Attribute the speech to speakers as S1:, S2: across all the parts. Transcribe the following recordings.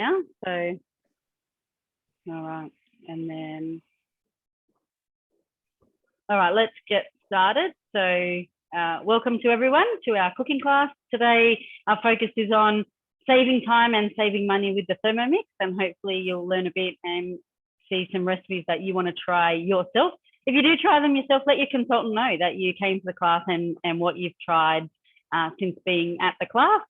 S1: now. So, all right, and then, all right, let's get started. So welcome to everyone to our cooking class. Today, our focus is on saving time and saving money with the Thermomix, and hopefully you'll learn a bit and see some recipes that you want to try yourself. If you do try them yourself, let your consultant know that you came to the class and what you've tried since being at the class.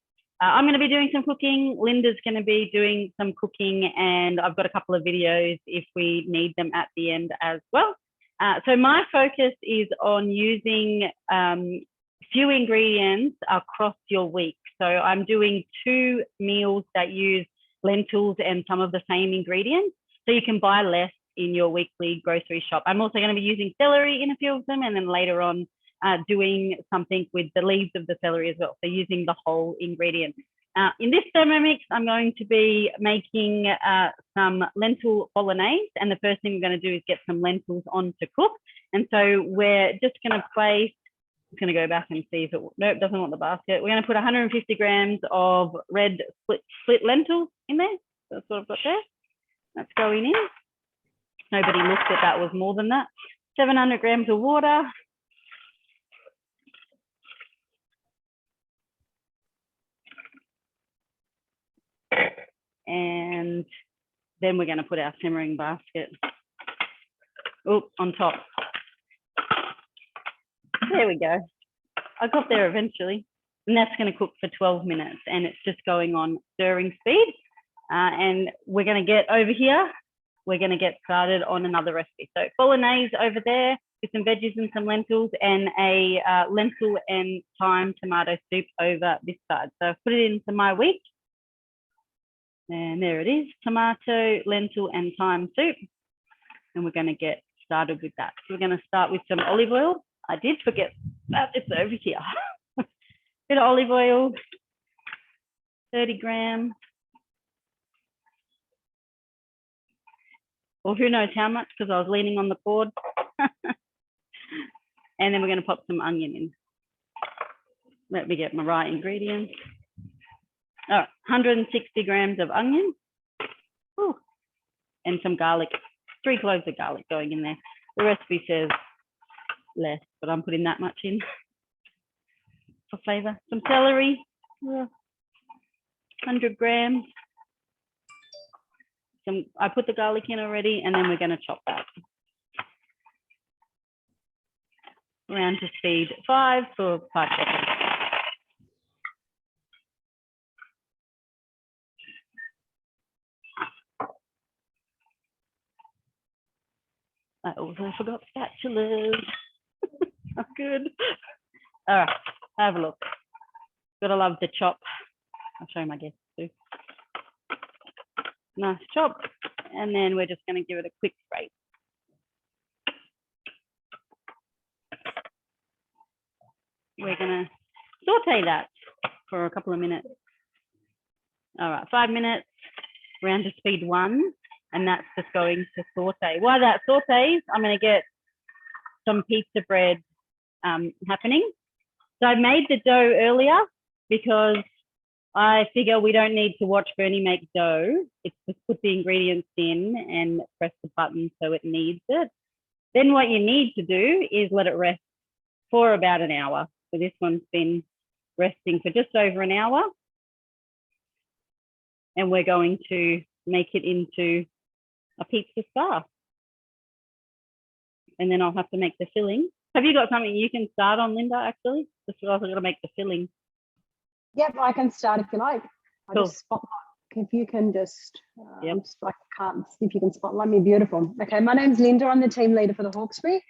S1: I'm going to be doing some cooking. Linda's going to be doing some cooking, and I've got a couple of videos if we need them at the end as well. So my focus is on using few ingredients across your week. So I'm doing 2 meals that use lentils and some of the same ingredients, so you can buy less in your weekly grocery shop. I'm also going to be using celery in a few of them, and then later on doing something with the leaves of the celery as well, so using the whole ingredient. In this Thermomix, I'm going to be making some lentil bolognese, and the first thing we're going to do is get some lentils on to cook. And so we're just going to place, I'm going to go back and see if it, nope, doesn't want the basket. We're going to put 150 grams of red split lentils in there. That's what I've got there. That's going in. Nobody looked at that was more than that. 700 grams of water. And then we're going to put our simmering basket on top. There we go. I got there eventually. And that's going to cook for 12 minutes, and it's just going on stirring speed. And we're going to get over here. We're going to get started on another recipe. So bolognese over there with some veggies and some lentils, and a lentil and thyme tomato soup over this side. So I've put it into my week. And there it is, tomato, lentil and thyme soup. And we're going to get started with that. So we're going to start with some olive oil. I did forget that, it's over here. Bit of olive oil, 30 grams. Or who knows how much, because I was leaning on the cord. And then we're going to pop some onion in. Let me get my right ingredients. All right, 160 grams of onion. Ooh, and some garlic, 3 cloves of garlic going in there. The recipe says less, but I'm putting that much in for flavor. Some celery, 100 grams. I put the garlic in already, and then we're going to chop that. Around to speed 5 for 5 seconds. I also forgot spatulas. Not good. All right, have a look. Gotta love the chop. I'll show my guests too. Nice chop. And then we're just going to give it a quick scrape. We're going to saute that for a couple of minutes. All right, 5 minutes, round to speed 1. And that's just going to saute. While that sautés, I'm going to get some pizza bread happening. So I made the dough earlier because I figure we don't need to watch Bernie make dough. It's just put the ingredients in and press the button so it needs it. Then what you need to do is let it rest for about an hour. So this one's been resting for just over an hour. And we're going to make it into a pizza star. And then I'll have to make the filling. Have you got something you can start on, Linda, actually? Just because I've got to make the filling.
S2: Yep, I can start if you like.
S1: Cool.
S2: Just spotlight. If you can just,
S1: yep.
S2: I can't see if you can spotlight me. Beautiful. Okay, my name's Linda. I'm the team leader for the Hawkesbury.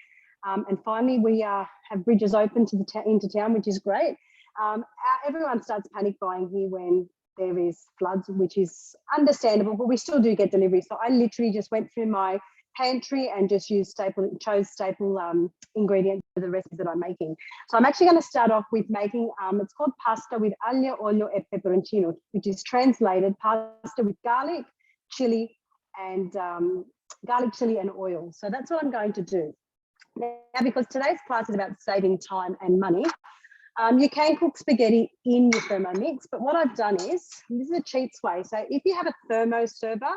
S2: And finally, we have bridges open to into town, which is great. Everyone starts panic buying here when there is floods, which is understandable, but we still do get delivery. So I literally just went through my pantry and just chose staple ingredients for the recipes that I'm making. So I'm actually going to start off with making, it's called pasta with aglio, olio e peperoncino, which is translated pasta with garlic, chili, and oil. So that's what I'm going to do. Now, because today's class is about saving time and money, You can cook spaghetti in your Thermomix, but what I've done is, this is a cheats way. So if you have a thermo server,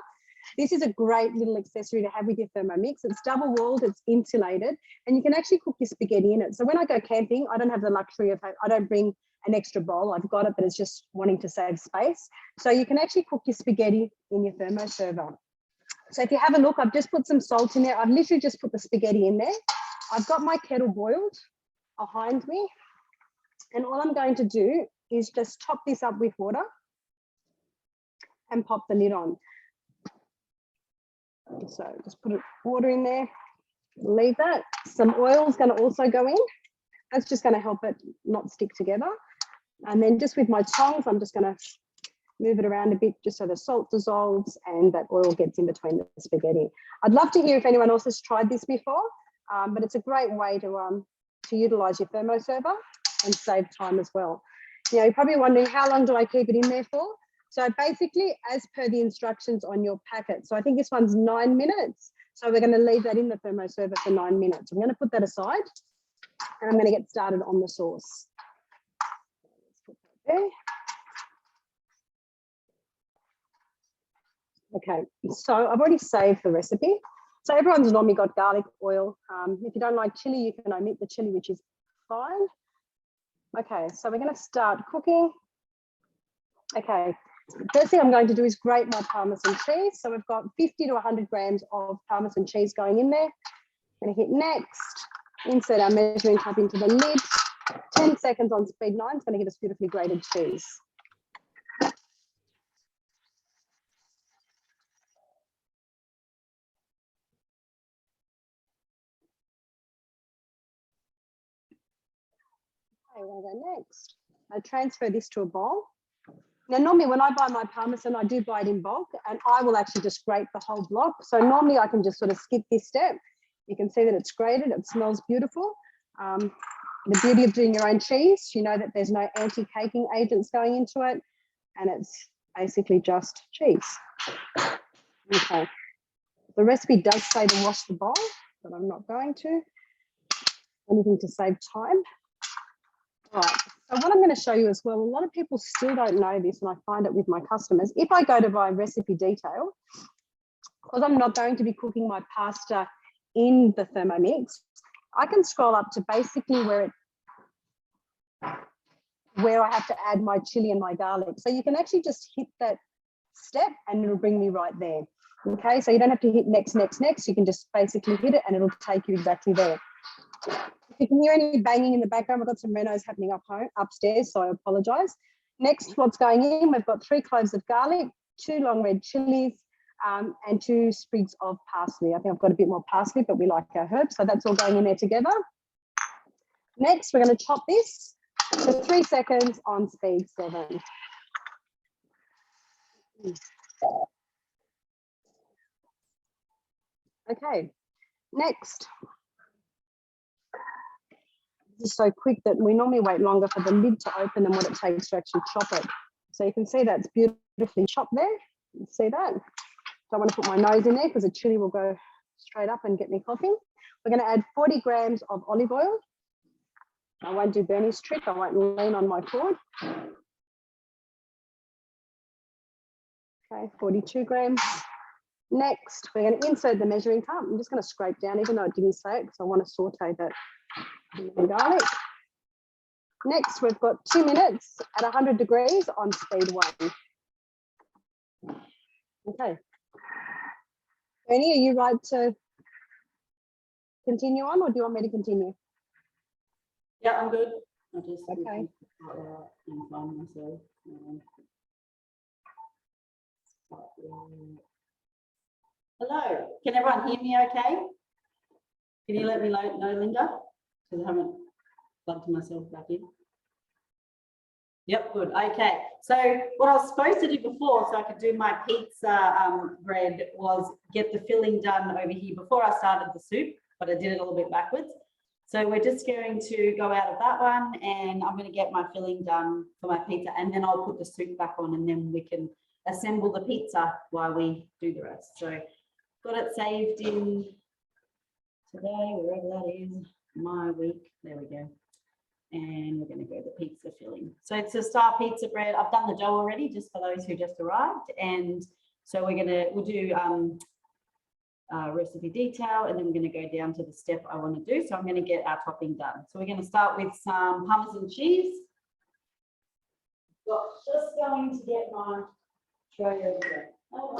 S2: this is a great little accessory to have with your Thermomix. It's double walled, it's insulated, and you can actually cook your spaghetti in it. So when I go camping, I don't have the luxury of, I don't bring an extra bowl. I've got it, but it's just wanting to save space. So you can actually cook your spaghetti in your thermo server. So if you have a look, I've just put some salt in there. I've literally just put the spaghetti in there. I've got my kettle boiled behind me. And all I'm going to do is just top this up with water and pop the lid on. So just put water in there, leave that. Some oil is going to also go in. That's just going to help it not stick together. And then just with my tongs, I'm just going to move it around a bit just so the salt dissolves and that oil gets in between the spaghetti. I'd love to hear if anyone else has tried this before, but it's a great way to utilise your thermo server and save time as well. You know, you're probably wondering, how long do I keep it in there for? So basically, as per the instructions on your packet. So I think this one's 9 minutes. So we're going to leave that in the thermo server for 9 minutes. I'm going to put that aside and I'm going to get started on the sauce. Let's put that there. Okay, so I've already saved the recipe. So everyone's normally got garlic oil. If you don't like chili, you can omit the chili, which is fine. Okay, so we're going to start cooking. Okay, first thing I'm going to do is grate my Parmesan cheese. So we've got 50 to 100 grams of Parmesan cheese going in there. I'm going to hit next, insert our measuring cup into the lid. 10 seconds on speed 9 is going to get us beautifully grated cheese. Okay, we're going to go next. I transfer this to a bowl. Now, normally when I buy my Parmesan, I do buy it in bulk and I will actually just grate the whole block. So normally I can just sort of skip this step. You can see that it's grated, it smells beautiful. The beauty of doing your own cheese, you know that there's no anti-caking agents going into it and it's basically just cheese. Okay, the recipe does say to wash the bowl, but I'm not going to. Anything to save time. All right, so what I'm going to show you as well, a lot of people still don't know this and I find it with my customers. If I go to my recipe detail, because I'm not going to be cooking my pasta in the Thermomix, I can scroll up to basically where I have to add my chili and my garlic. So you can actually just hit that step and it'll bring me right there. Okay, so you don't have to hit next. You can just basically hit it and it'll take you exactly there. If you can hear any banging in the background, we've got some renos happening upstairs, so I apologise. Next, what's going in, we've got 3 cloves of garlic, 2 long red chilies, and 2 sprigs of parsley. I think I've got a bit more parsley, but we like our herbs, so that's all going in there together. Next, we're going to chop this for 3 seconds on speed 7. Okay, next. This is so quick that we normally wait longer for the lid to open than what it takes to actually chop it. So you can see that's beautifully chopped there. You see that? Don't want to put my nose in there because the chili will go straight up and get me coughing. We're going to add 40 grams of olive oil. I won't do Bernie's trick. I won't lean on my cord. Okay, 42 grams. Next, we're going to insert the measuring cup. I'm just going to scrape down, even though it didn't say it, because I want to saute that garlic. Next, we've got 2 minutes at 100 degrees on speed 1. Okay. Bernie, are you right to continue on, or do you want me to continue?
S3: Yeah, I'm good. I'll just
S2: okay.
S3: And find myself. Hello, can everyone hear me okay? Can you let me know, Linda? Because I haven't plugged myself back in. Yep, good. Okay. So what I was supposed to do before, so I could do my pizza bread, was get the filling done over here before I started the soup, but I did it a little bit backwards. So we're just going to go out of that one and I'm going to get my filling done for my pizza and then I'll put the soup back on and then we can assemble the pizza while we do the rest. So got it saved in today, wherever that is, my week. There we go. And we're going to go the pizza filling. So it's a star pizza bread. I've done the dough already, just for those who just arrived. And so we'll do recipe detail, and then we're going to go down to the step I want to do. So I'm going to get our topping done. So we're going to start with some Parmesan cheese. Well, just going to get my tray over there. All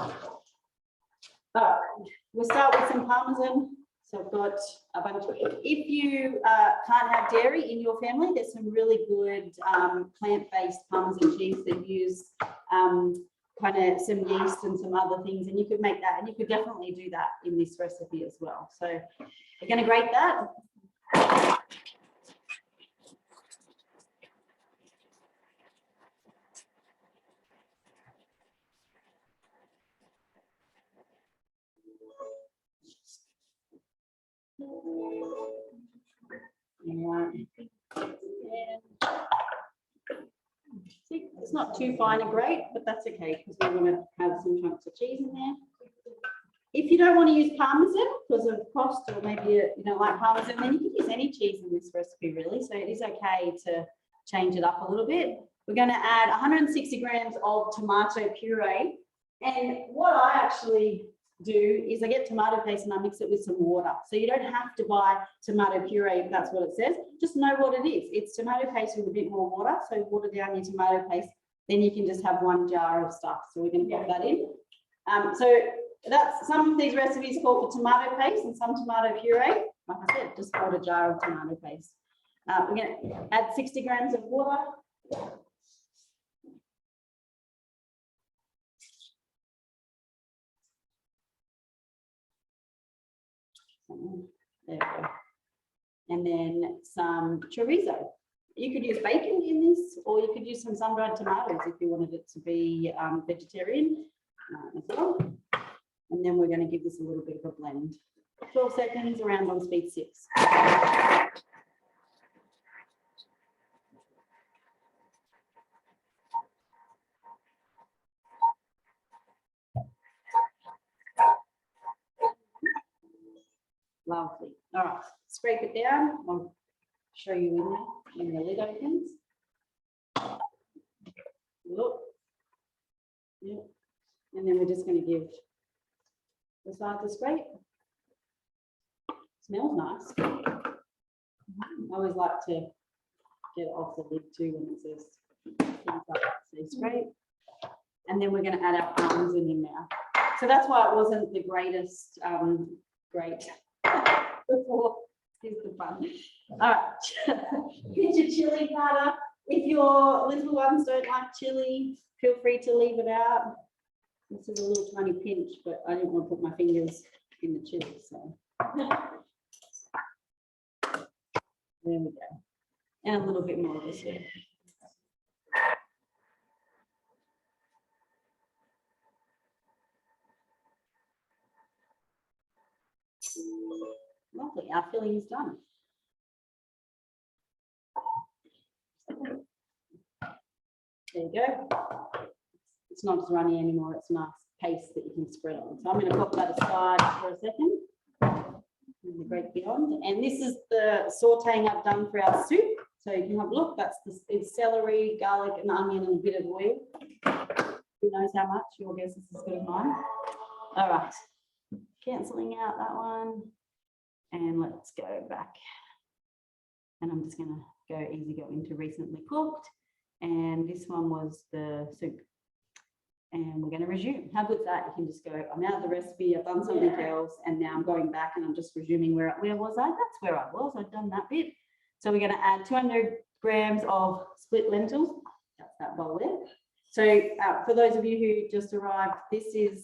S3: right, we'll start with some Parmesan. So I've got a bunch of, if you can't have dairy in your family, there's some really good plant-based Parmesan cheese that use kind of some yeast and some other things, and you could make that, and you could definitely do that in this recipe as well. So we're going to grate that. See, it's not too fine a grate, but that's okay because we want to have some chunks of cheese in there. If you don't want to use Parmesan because of cost, or maybe you don't like Parmesan, then you can use any cheese in this recipe really. So it is okay to change it up a little bit. We're going to add 160 grams of tomato puree. And what I actually do is I get tomato paste and I mix it with some water. So you don't have to buy tomato puree if that's what it says. Just know what it is. It's tomato paste with a bit more water. So water down your tomato paste. Then you can just have one jar of stuff. So we're going to put that in. So that's some of these recipes call for tomato paste and some tomato puree. Like I said, just hold a jar of tomato paste. We're going to add 60 grams of water. There we go. And then some chorizo. You could use bacon in this, or you could use some sun-dried tomatoes if you wanted it to be vegetarian as well. And then we're going to give this a little bit of a blend. 12 seconds around on speed 6. Lovely. All right, scrape it down. I'll show you in there when the lid opens. Look. Yep. And then we're just going to give the sides a scrape. Smells nice. I always like to get it off the lid too when it says things like that. So scrape. And then we're going to add our Parmesan in now. So that's why it wasn't the greatest great before. Here's the fun. All right. Get your chili powder. If your little ones don't like chili, feel free to leave it out. This is a little tiny pinch, but I didn't want to put my fingers in the chili, so. There we go. And a little bit more of this here. Lovely, our filling is done. There you go. It's not as runny anymore, it's a nice paste that you can spread on. So I'm going to pop that aside for a second. And the great beyond. And this is the sauteing I've done for our soup. So you can have a look, it's celery, garlic, and onion, and a bit of oil. Who knows how much? Your guess is as good as mine. All right, cancelling out that one. And let's go back. And I'm just going to go easy go into recently cooked. And this one was the soup. And we're going to resume. How good is that? You can just go, I'm out of the recipe, I've done something else, and now I'm going back and I'm just resuming where was I? That's where I was. I've done that bit. So we're going to add 200 grams of split lentils. That's that bowl there. So for those of you who just arrived, this is,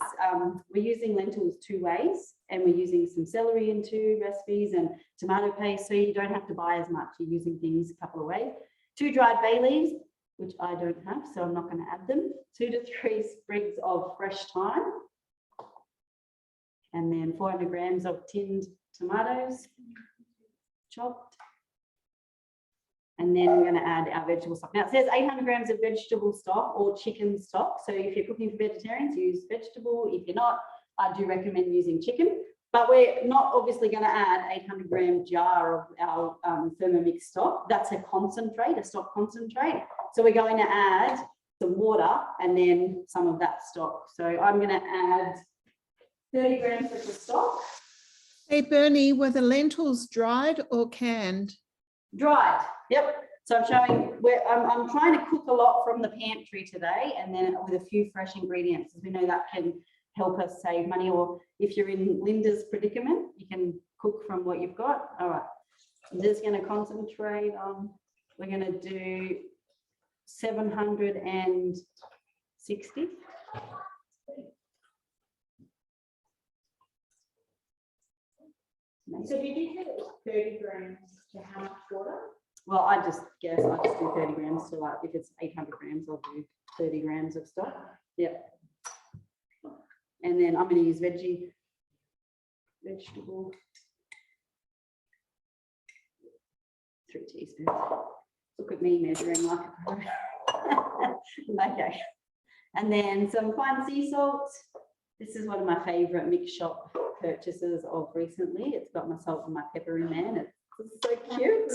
S3: we're using lentils 2 ways, and we're using some celery in 2 recipes and tomato paste, so you don't have to buy as much. You're using things a couple of ways. 2 dried bay leaves, which I don't have, so I'm not going to add them. 2 to 3 sprigs of fresh thyme. And then 400 grams of tinned tomatoes, chopped. And then we're going to add our vegetable stock. Now it says 800 grams of vegetable stock or chicken stock. So if you're cooking for vegetarians, use vegetable. If you're not, I do recommend using chicken. But we're not obviously going to add 800-gram jar of our Thermomix stock. That's a concentrate, a stock concentrate. So we're going to add some water and then some of that stock. So I'm going to add 30 grams of the stock.
S4: Hey, Bernie, were the lentils dried or canned?
S3: Dried, yep. So I'm showing where I'm trying to cook a lot from the pantry today, and then with a few fresh ingredients. We know that can help us save money, or if you're in Linda's predicament, you can cook from what you've got. All right, I'm just going to concentrate on, we're going to do 760.
S5: So did you say it was 30 grams to how much water?
S3: Well, I just guess I just do 30 grams to, like, if it's 800 grams, I'll do 30 grams of stock. Yep. And then I'm going to use vegetable, 3 teaspoons. Look at me measuring like a pro. Okay. And then some fine sea salt. This is one of my favorite mix shop purchases of recently. It's got my salt and my pepper in there, and it's so cute.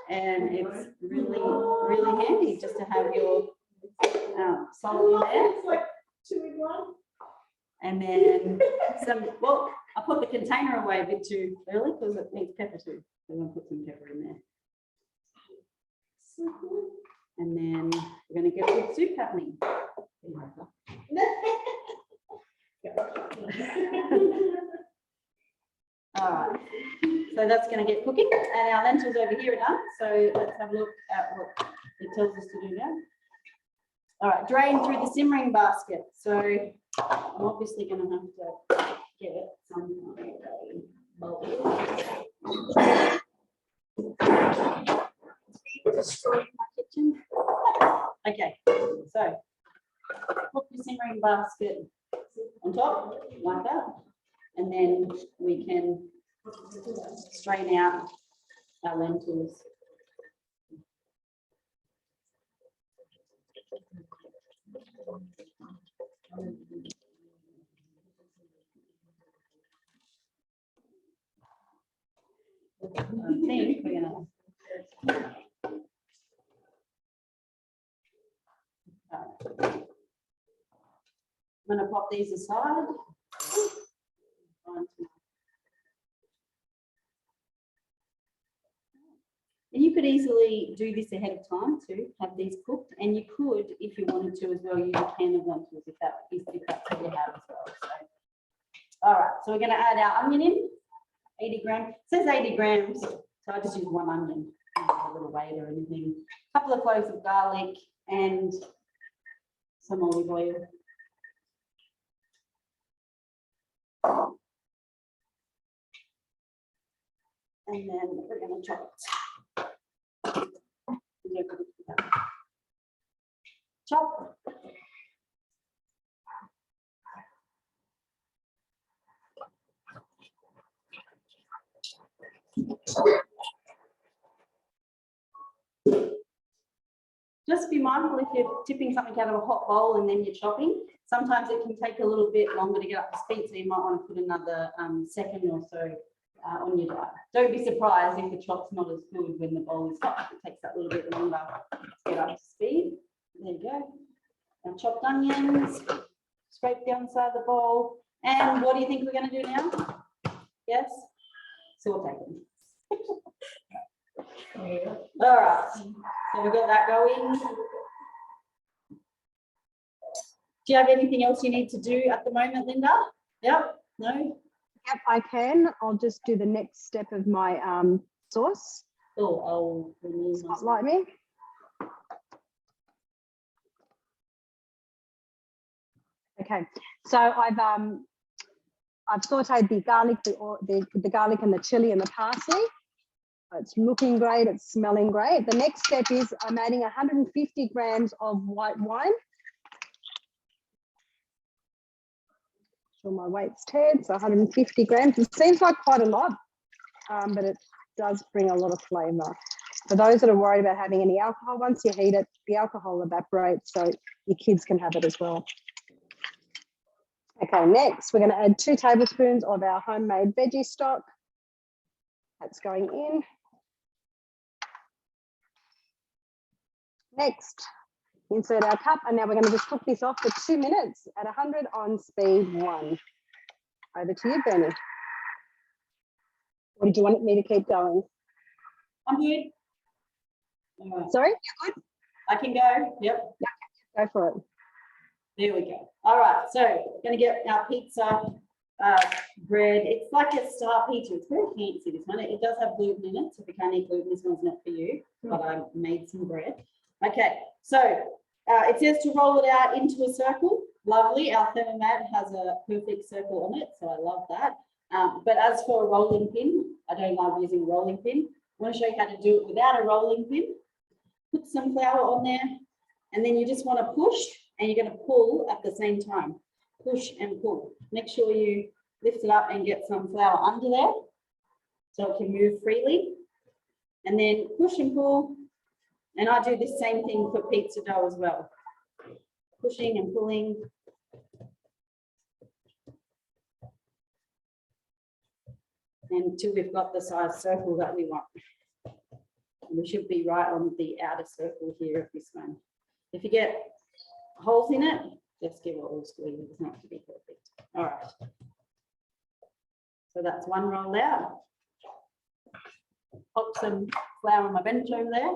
S3: And it's really, really handy just to have your salt in there.
S5: It's like 2 in 1.
S3: And then some, well, I put the container away a bit too early because it needs pepper too. So I'm going to put some pepper in there. And then we're going to get good soup happening. All right, so that's going to get cooking, and our lentils over here are done. So let's have a look at what it tells us to do now. All right, drain through the simmering basket. So I'm obviously going to have to get some bowl. Destroying my kitchen. Okay, so put the simmering basket on top like that, and then we can strain out our lentils. I think we're gonna I'm going to pop these aside. And you could easily do this ahead of time to have these cooked, and you could, if you wanted to as well, use a can of lentils if that's what you have as well. So, all right, so we're going to add our onion in, 80 grams. It says 80 grams, so I just use one onion, not a little weight or anything. A couple of cloves of garlic and some olive oil. And then we're going to chop it. Chop. Just be mindful if you're tipping something out of a hot bowl and then you're chopping. Sometimes it can take a little bit longer to get up to speed, so you might want to put another second or so on your diet. Don't be surprised if the chop's not as good when the bowl is hot. It takes that little bit longer to get up to speed. There you go. Now chopped onions, scrape the inside of the bowl. And what do you think we're going to do now? Yes? Saute them. All right, so we've got that going. Do you have anything else you need to do at the moment, Linda? Yep, no?
S2: Yep, I can. I'll just do the next step of my sauce.
S3: Oh, I'll remove my
S2: Spotlight me. Okay, so I've sauteed the garlic, the garlic and the chili and the parsley. It's looking great. It's smelling great. The next step is I'm adding 150 grams of white wine. Sure my weight's 10, so 150 grams. It seems like quite a lot, but it does bring a lot of flavour. For those that are worried about having any alcohol, once you heat it, the alcohol evaporates, so your kids can have it as well. Okay, Okay, next we're going to add 2 tablespoons of our homemade veggie stock. That's going in. Next, insert our cup, and now we're going to just cook this off for 2 minutes at 100 on speed 1. Over to you, Bernie. Or did you want me to keep going?
S3: I'm good. All right.
S2: Sorry, you're good?
S3: I can go. Yep.
S2: Go for it.
S3: There we go. All right. So going to get our pizza bread. It's like a star pizza. It's very fancy, this one. It does have gluten in it. So if you can't eat gluten, this one's not for you. But I made some bread. Okay. So it says to roll it out into a circle. Lovely. Our Thermomix has a perfect circle on it. So I love that. But as for a rolling pin, I don't love using a rolling pin. I want to show you how to do it without a rolling pin. Put some flour on there, and then you just want to push, and you're going to pull at the same time. Push and pull. Make sure you lift it up and get some flour under there so it can move freely. And then push and pull. And I do the same thing for pizza dough as well. Pushing and pulling. Until we've got the size circle that we want. We should be right on the outer circle here of this one. If you get holes in it, just give it all squeeze. It doesn't have to be perfect. All right. So that's one roll out. Pop some flour on my bench over there.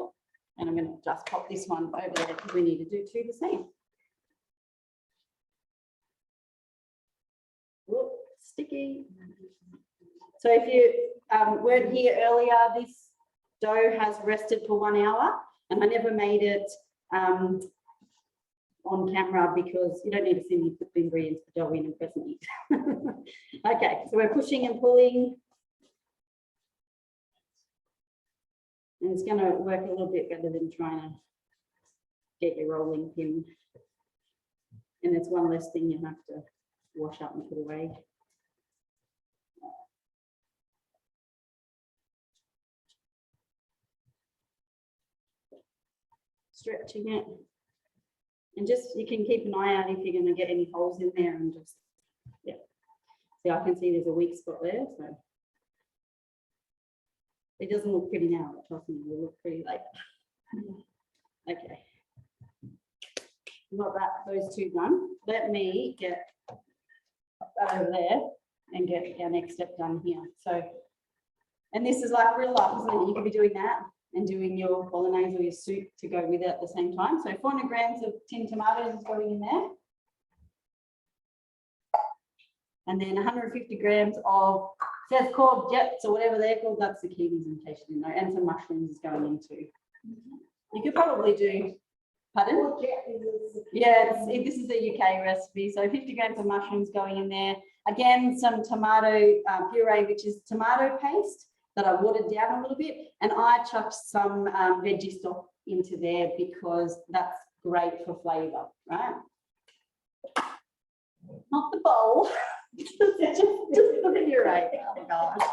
S3: And I'm going to just pop this one over there because we need to do 2 the same. Whoop, sticky. So if you weren't here earlier, this dough has rested for 1 hour, and I never made it on camera because you don't need to see me put the ingredients of the dough in and press and eat. Okay, so we're pushing and pulling. And it's going to work a little bit better than trying to get your rolling pin. And it's one less thing you have to wash up and put away. Stretching it, and just you can keep an eye out if you're going to get any holes in there, and just see, I can see there's a weak spot there, so it doesn't look pretty now, but trust me, it will look pretty later. Okay, got those 2 done. Let me get that over there and get our next step done here. So, and this is like real life, isn't it? You could be doing that and doing your bolognese or your soup to go with it at the same time. So 400 grams of tinned tomatoes is going in there. And then 150 grams of, it says called jets or whatever they're called, that's zucchinis in case you didn't know, and some mushrooms is going in too. You could probably do, pardon? Yeah, this is a UK recipe. So 50 grams of mushrooms going in there. Again, some tomato puree, which is tomato paste that I watered down a little bit, and I chucked some veggie stock into there because that's great for flavour, right? Not the bowl, just the puree. Oh gosh.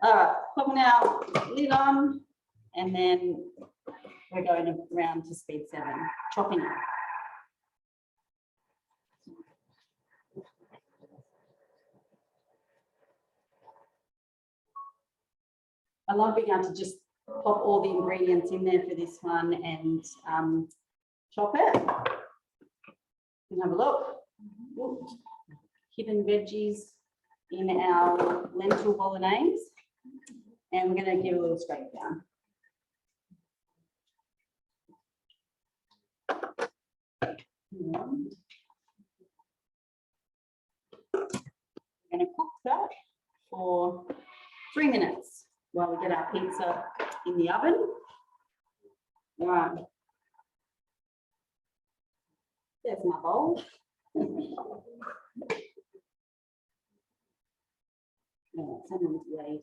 S3: All right, popping our lid on, and then we're going around to speed 7, chopping it. I love being able to just pop all the ingredients in there for this one and chop it. You can have a look. Ooh, hidden veggies in our lentil bolognese. And we're going to give a little scrape down. We're going to cook that for 3 minutes. While we get our pizza in the oven. All right. There's my bowl. Oh, someone's waiting.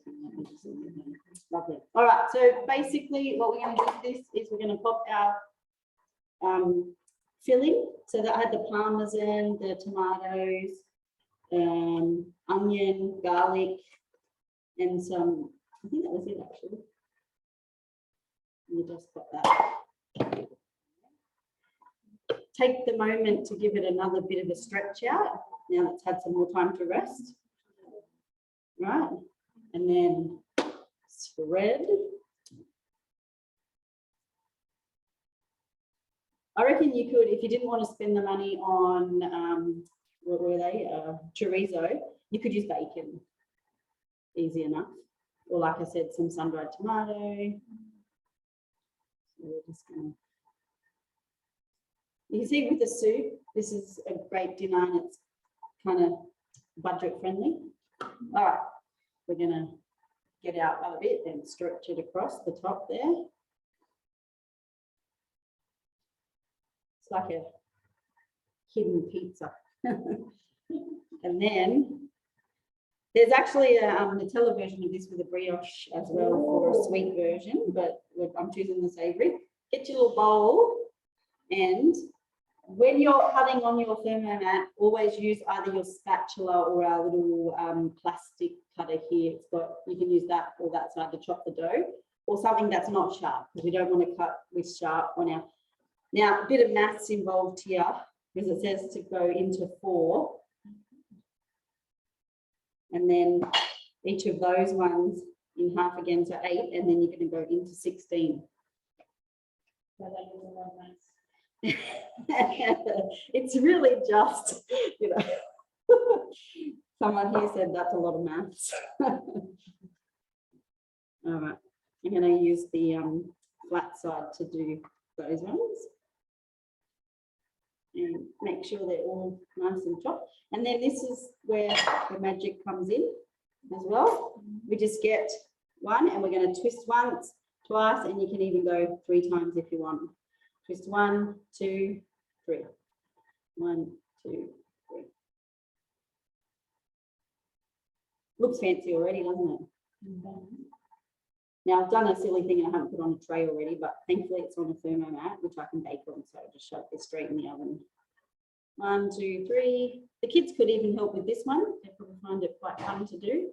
S3: Lovely. All right. So basically, what we're going to do with this is we're going to pop our filling. So that had the parmesan, the tomatoes, onion, garlic, and some. I think that was it actually. You just put that. take the moment to give it another bit of a stretch out. Now that it's had some more time to rest. Right, and then spread. I reckon you could, if you didn't want to spend the money on, what were they, chorizo, you could use bacon, easy enough. Or like I said, some sun-dried tomato. So we're just gonna, you can see with the soup, this is a great dinner and it's kind of budget friendly. All right, we're gonna get out a bit and stretch it across the top there. It's like a hidden pizza. And then there's actually a Nutella version of this with a brioche as well for a sweet version, but I'm choosing the savoury. Get your little bowl, and when you're cutting on your thermomat, always use either your spatula or our little plastic cutter here. It's got, you can use that or that side to chop the dough, or something that's not sharp, because we don't want to cut with sharp on our. Now, a bit of maths involved here, because it says to go into 4. And then each of those ones in half again to 8, and then you're going to go into 16.
S5: So that is a lot of maths.
S3: It's really just, you know, someone here said that's a lot of maths. All right, I'm going to use the flat side to do those ones. And make sure they're all nice and chopped. And then this is where the magic comes in as well. We just get one and we're going to twist once, twice, and you can even go 3 times if you want. Twist 1, 2, 3. 1, 2, 3. Looks fancy already, doesn't it? Now I've done a silly thing and I haven't put on a tray already, but thankfully it's on a thermomat, which I can bake on. So I'll just shove this straight in the oven. 1, 2, 3. The kids could even help with this one. They probably find it quite fun to do.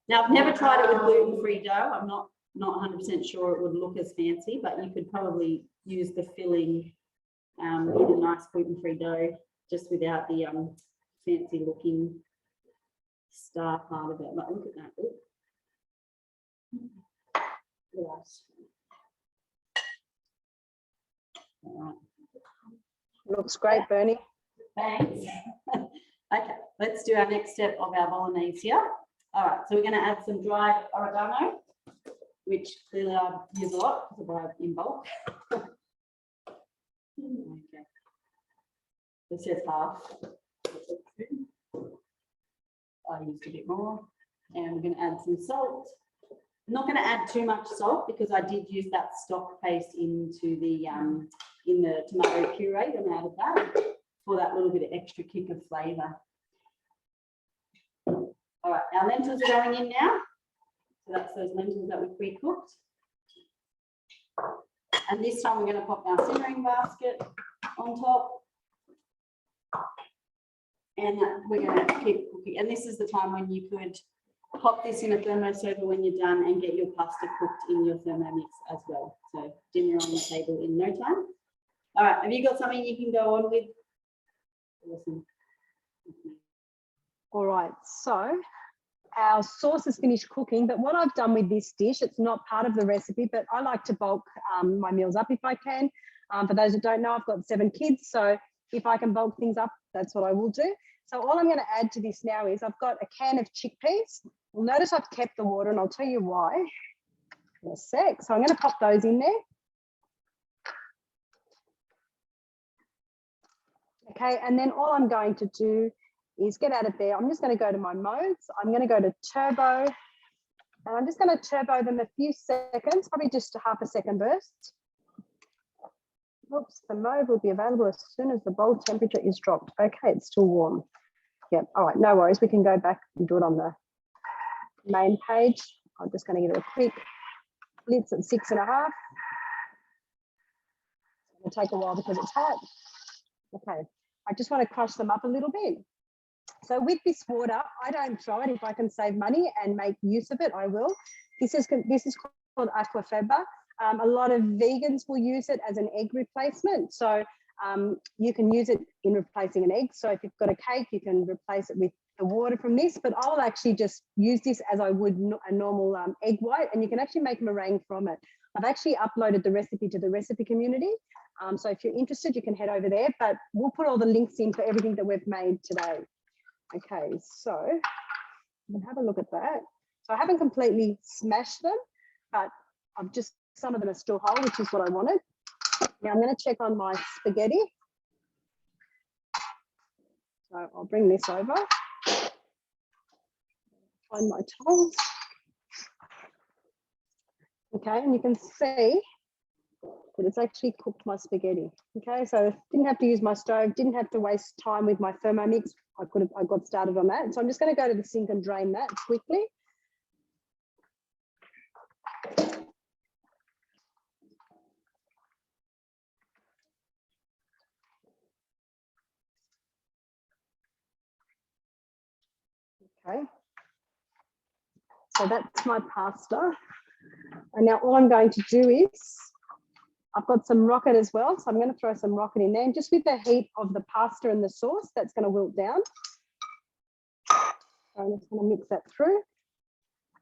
S3: Now I've never tried it with gluten-free dough. I'm not 100% sure it would look as fancy, but you could probably use the filling in a nice gluten-free dough just without the fancy looking star part of it. But look at that. Yes. All right.
S2: Looks great, Bernie.
S3: Thanks. Okay, let's do our next step of our bolognese here. All right, so we're going to add some dried oregano, which clearly I use a lot because I buy it in bulk. Okay. This says half. I used a bit more, and we're going to add some salt. I'm not going to add too much salt because I did use that stock paste into the in the tomato puree when I added that for that little bit of extra kick of flavour. All right, our lentils are going in now. So that's those lentils that we pre-cooked. And this time we're going to pop our simmering basket on top. And we're going to keep cooking. And this is the time when you could pop this in a thermoserver when you're done and get your pasta cooked in your Thermomix as well. So dinner on the table in no time. All right, have you got something you can go on with? Awesome.
S2: All right, so our sauce is finished cooking, but what I've done with this dish, it's not part of the recipe, but I like to bulk my meals up if I can. For those that don't know, I've got 7 kids, so if I can bulk things up, that's what I will do. So all I'm going to add to this now is I've got a can of chickpeas. You'll notice I've kept the water, and I'll tell you why in a sec. So I'm going to pop those in there. Okay, and then all I'm going to do is get out of there. I'm just going to go to my modes. I'm going to go to turbo, and I'm just going to turbo them a few seconds, probably just a half a second burst. Oops, the mode will be available as soon as the bowl temperature is dropped. Okay, it's still warm. Yep, all right, no worries. We can go back and do it on the main page. I'm just going to give it a quick blitz at 6.5. It's going to take a while because it's hot. Okay, I just want to crush them up a little bit. So with this water, I don't throw it. If I can save money and make use of it, I will. This is called aquafaba. A lot of vegans will use it as an egg replacement. So you can use it in replacing an egg. So if you've got a cake, you can replace it with the water from this, but I'll actually just use this as I would a normal egg white, and you can actually make meringue from it. I've actually uploaded the recipe to the recipe community. So if you're interested, you can head over there, but we'll put all the links in for everything that we've made today. Okay, so you can have a look at that. So I haven't completely smashed them, but I've just, some of them are still whole, which is what I wanted. Now I'm going to check on my spaghetti. So I'll bring this over. Find my tongs. Okay, and you can see that it's actually cooked my spaghetti. Okay, so didn't have to use my stove, didn't have to waste time with my Thermomix. I got started on that. So I'm just going to go to the sink and drain that quickly. Okay, so that's my pasta. And now all I'm going to do is, I've got some rocket as well, so I'm going to throw some rocket in there, and just with the heat of the pasta and the sauce, that's going to wilt down. So I'm just going to mix that through.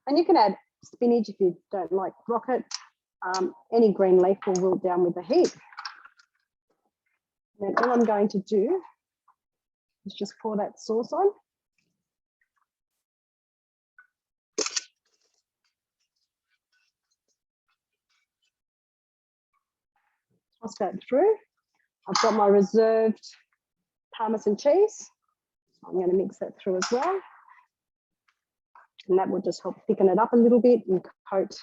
S2: And you can add spinach if you don't like rocket. Any green leaf will wilt down with the heat. And then all I'm going to do is just pour that sauce on. Toss that through. I've got my reserved Parmesan cheese. I'm going to mix that through as well. And that will just help thicken it up a little bit and coat.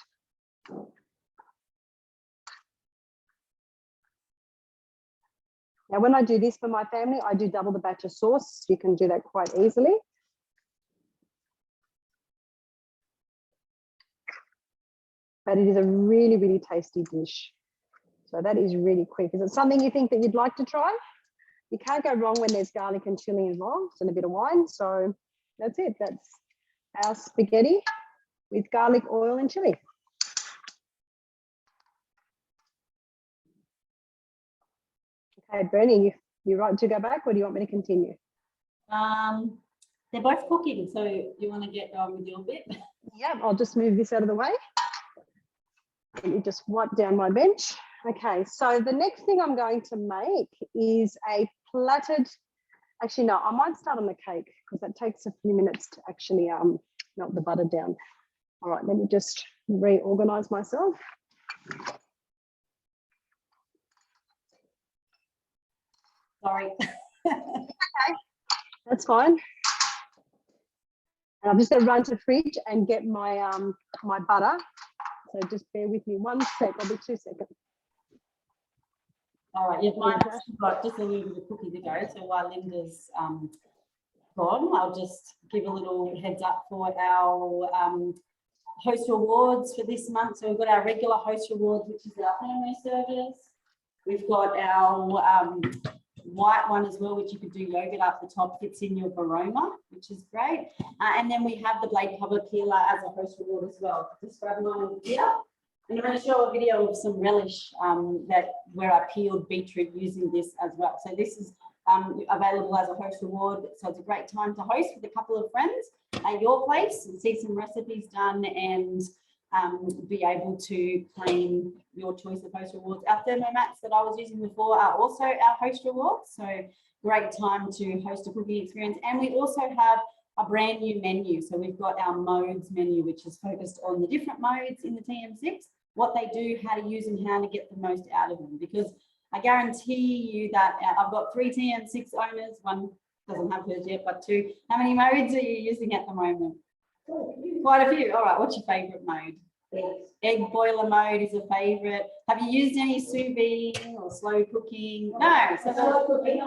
S2: Now, when I do this for my family, I do double the batch of sauce. You can do that quite easily. But it is a really, really tasty dish. So that is really quick. Is it something you think that you'd like to try? You can't go wrong when there's garlic and chili involved and a bit of wine. So that's it. That's our spaghetti with garlic, oil and chili. Okay, Bernie, you right to go back, or do you want me to continue?
S3: They're both cooking, so you want to get on with your bit?
S2: Yeah, I'll just move this out of the way. Let me just wipe down my bench. Okay, so the next thing I'm going to make is a platted, actually no, I might start on the cake because that takes a few minutes to actually melt the butter down. All right, let me just reorganize myself.
S3: Sorry.
S2: Okay, that's fine. And I'm just going to run to the fridge and get my my butter. So just bear with me 1 sec. I'll be 2 seconds.
S3: All right, yeah, mine's got just a little bit of cookie to go. So while Linda's gone, I'll just give a little heads up for our host rewards for this month. So we've got our regular host rewards, which is our family service. We've got our white one as well, which you could do yogurt up the top, fits in your baroma, which is great. And then we have the blade cover peeler as a host reward as well. Just grab mine here. And I'm going to show a video of some relish where I peeled beetroot using this as well. So this is available as a host reward. So it's a great time to host with a couple of friends at your place and see some recipes done and be able to claim your choice of host rewards. Our Thermomix that I was using before are also our host rewards. So great time to host a cooking experience. And we also have a brand new menu. So we've got our modes menu, which is focused on the different modes in the TM6, what they do, how to use them, how to get the most out of them. Because I guarantee you that I've got 3 TM6 owners, one doesn't have hers yet, but 2. How many modes are you using at the moment? Quite a few. All right, what's your favourite mode? Egg boiler mode is a favourite. Have you used any sous vide or slow cooking? No. So slow cooking.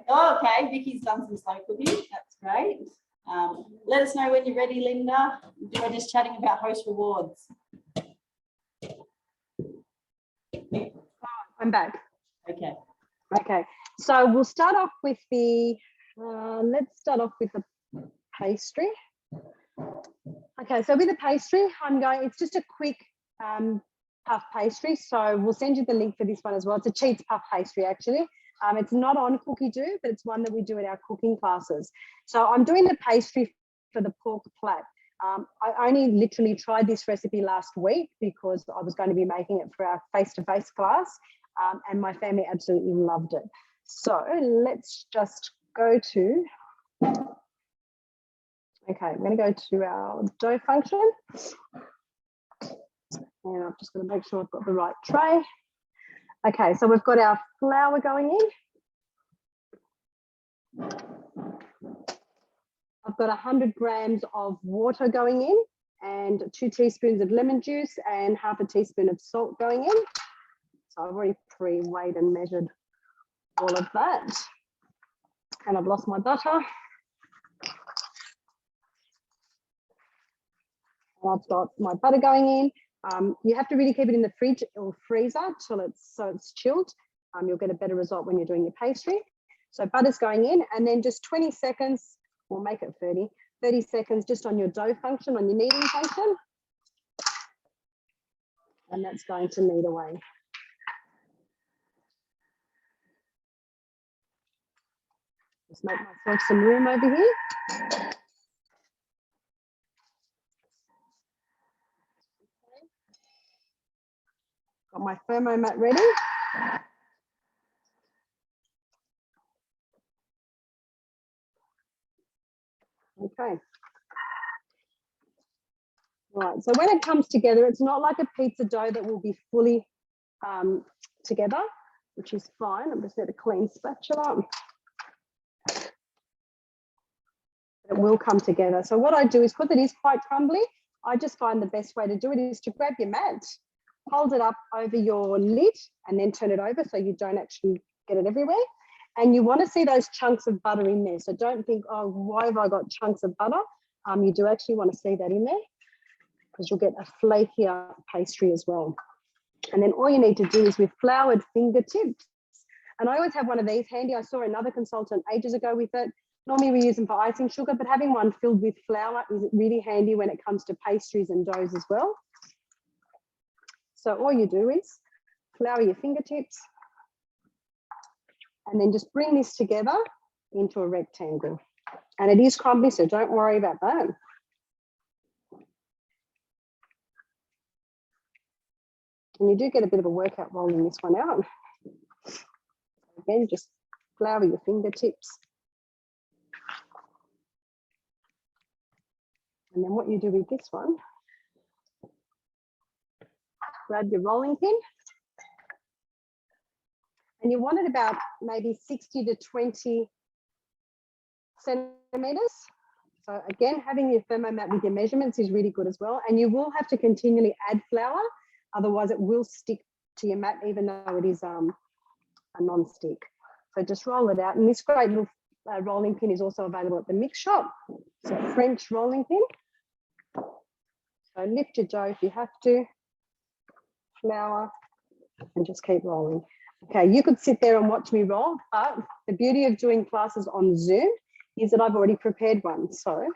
S3: Oh, okay, Vicky's done some slow cooking. That's great. Let us know when you're ready, Linda. We're just chatting about host rewards.
S2: I'm back.
S3: Okay.
S2: Okay, so we'll start off with the, let's start off with the pastry. Okay, so with the pastry, it's just a quick puff pastry. So we'll send you the link for this one as well. It's a cheats puff pastry actually. It's not on Cookie Do, but it's one that we do in our cooking classes. So I'm doing the pastry for the pork plat. I only literally tried this recipe last week because I was going to be making it for our face-to-face class, and my family absolutely loved it. So let's just go to, okay, I'm going to go to our dough function. And I'm just going to make sure I've got the right tray. Okay, so we've got our flour going in. I've got 100 grams of water going in and 2 teaspoons of lemon juice and half a teaspoon of salt going in. So I've already pre-weighed and measured all of that. And I've lost my butter. And I've got my butter going in. You have to really keep it in the fridge or freezer till it's chilled. You'll get a better result when you're doing your pastry. So butter's going in, and then just 20 seconds, we'll make it 30 seconds just on your dough function, on your kneading function. And that's going to knead away. Just make myself some room over here. Got my Thermomix ready. Okay. Right, so when it comes together, it's not like a pizza dough that will be fully together, which is fine. I'm just going to clean spatula. It will come together. So what I do is, because it is quite crumbly, I just find the best way to do it is to grab your mat, hold it up over your lid, and then turn it over so you don't actually get it everywhere. And you want to see those chunks of butter in there. So don't think, oh, why have I got chunks of butter? You do actually want to see that in there, because you'll get a flakier pastry as well. And then all you need to do is with floured fingertips. And I always have one of these handy. I saw another consultant ages ago with it. Normally we use them for icing sugar, but having one filled with flour is really handy when it comes to pastries and doughs as well. So all you do is flour your fingertips and then just bring this together into a rectangle. And it is crumbly, so don't worry about that. And you do get a bit of a workout rolling this one out. Again, just flour your fingertips. And then what you do with this one, grab your rolling pin. And you want it about maybe 60 to 20 centimeters. So again, having your Thermomix with your measurements is really good as well. And you will have to continually add flour, otherwise it will stick to your mat, even though it is a non-stick. So just roll it out. And this great little rolling pin is also available at the mix shop. It's a French rolling pin. So lift your dough if you have to, flour, and just keep rolling. Okay, you could sit there and watch me roll, but the beauty of doing classes on Zoom is that I've already prepared one. So I'm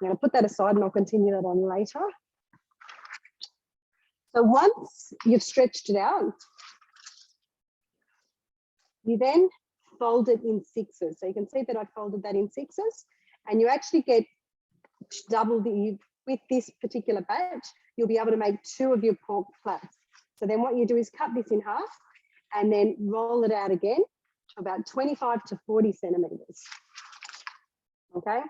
S2: going to put that aside and I'll continue that on later. So once you've stretched it out, you then fold it in sixes. So you can see that I folded that in sixes, and you actually get double with this particular batch, you'll be able to make 2 of your pork flats. So then what you do is cut this in half and then roll it out again to about 25 to 40 centimeters. Okay,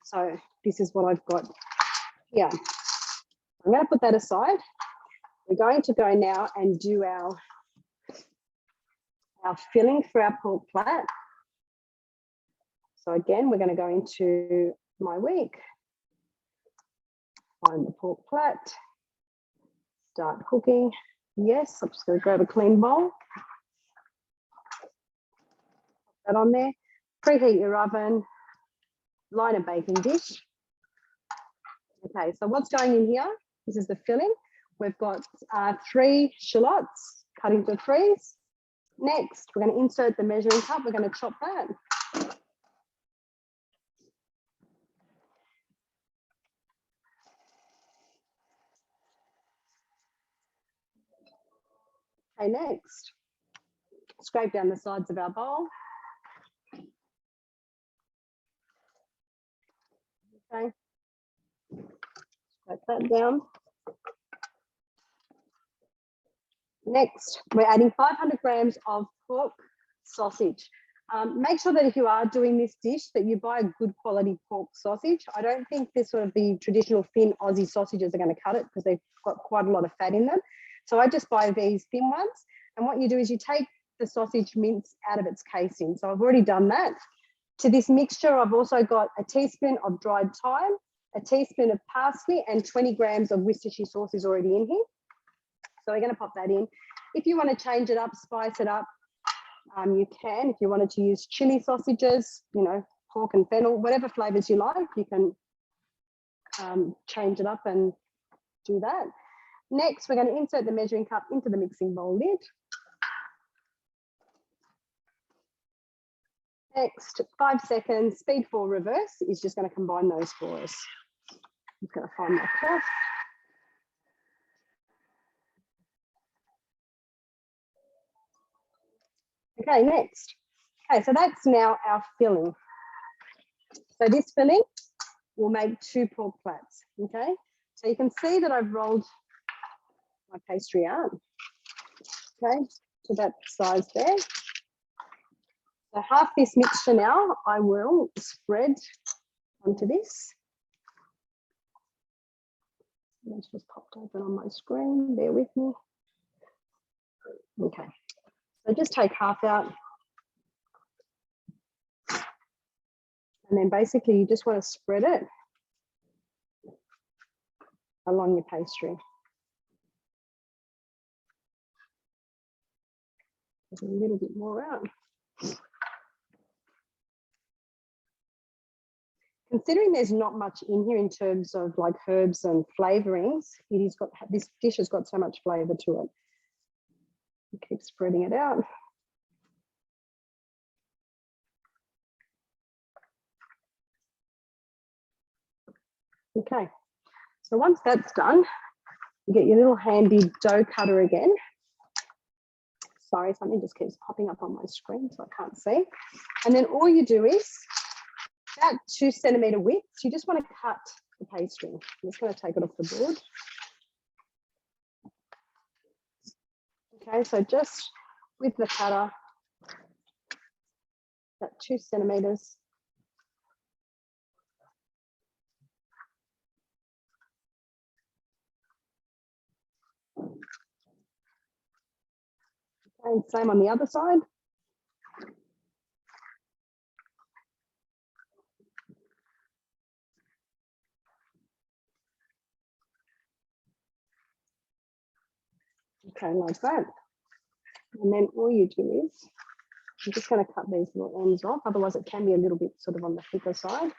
S2: so this is what I've got here. I'm going to put that aside. We're going to go now and do our filling for our pork plat. So again, we're going to go into my week, find the pork plat, start cooking. Yes, I'm just going to grab a clean bowl. Put that on there. Preheat your oven. Line a baking dish. Okay, so what's going in here? This is the filling. We've got 3 shallots cut into 3s. Next, we're going to insert the measuring cup. We're going to chop that. Okay, next, scrape down the sides of our bowl. Okay, scrape that down. Next, we're adding 500 grams of pork sausage. Make sure that if you are doing this dish that you buy a good quality pork sausage. I don't think this sort of the traditional thin Aussie sausages are going to cut it because they've got quite a lot of fat in them. So I just buy these thin ones. And what you do is you take the sausage mince out of its casing. So I've already done that. To this mixture, I've also got a teaspoon of dried thyme, a teaspoon of parsley, and 20 grams of Worcestershire sauce is already in here. So we're going to pop that in. If you want to change it up, spice it up, you can. If you wanted to use chili sausages, you know, pork and fennel, whatever flavors you like, you can change it up and do that. Next, we're going to insert the measuring cup into the mixing bowl lid. Next, 5 seconds, speed 4 reverse is just going to combine those for us. I'm just going to find my cloth. Okay, next. Okay, so that's now our filling. So this filling will make 2 pork plats, okay? So you can see that I've rolled my pastry out, okay, to that size there. So half this mixture now I will spread onto this. It's just popped open on my screen, bear with me. Okay, so just take half out. And then basically you just want to spread it along your pastry. There's a little bit more out. Considering there's not much in here in terms of like herbs and flavorings, this dish has got so much flavor to it. Keep spreading it out. Okay, so once that's done, you get your little handy dough cutter again. Sorry, something just keeps popping up on my screen, so I can't see. And then all you do is about 2 centimetre width, you just want to cut the pastry. I'm just going to take it off the board. Okay, so just with the cutter, about 2 centimetres. And same on the other side. Okay, like that. And then all you do is, I'm just going to cut these little ends off, otherwise it can be a little bit sort of on the thicker side.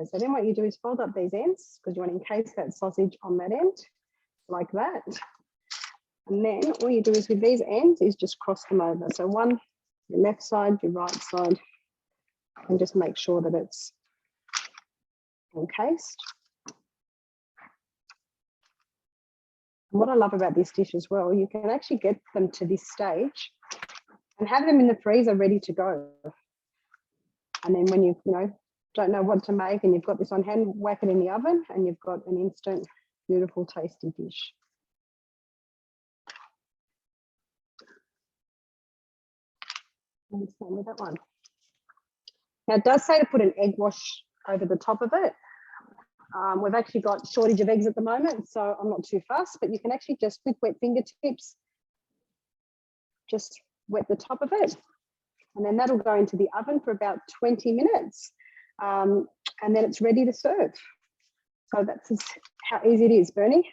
S2: Okay, so then what you do is fold up these ends because you want to encase that sausage on that end, like that. And then all you do is with these ends is just cross them over. So one, your left side, your right side, and just make sure that it's encased. And what I love about this dish as well, you can actually get them to this stage and have them in the freezer ready to go. And then when you don't know what to make and you've got this on hand, whack it in the oven and you've got an instant, beautiful, tasty dish. And same with that one. Now it does say to put an egg wash over the top of it. We've actually got shortage of eggs at the moment, so I'm not too fussed, but you can actually just with wet fingertips, just wet the top of it. And then that'll go into the oven for about 20 minutes. And then it's ready to serve. So that's how easy it is, Bernie.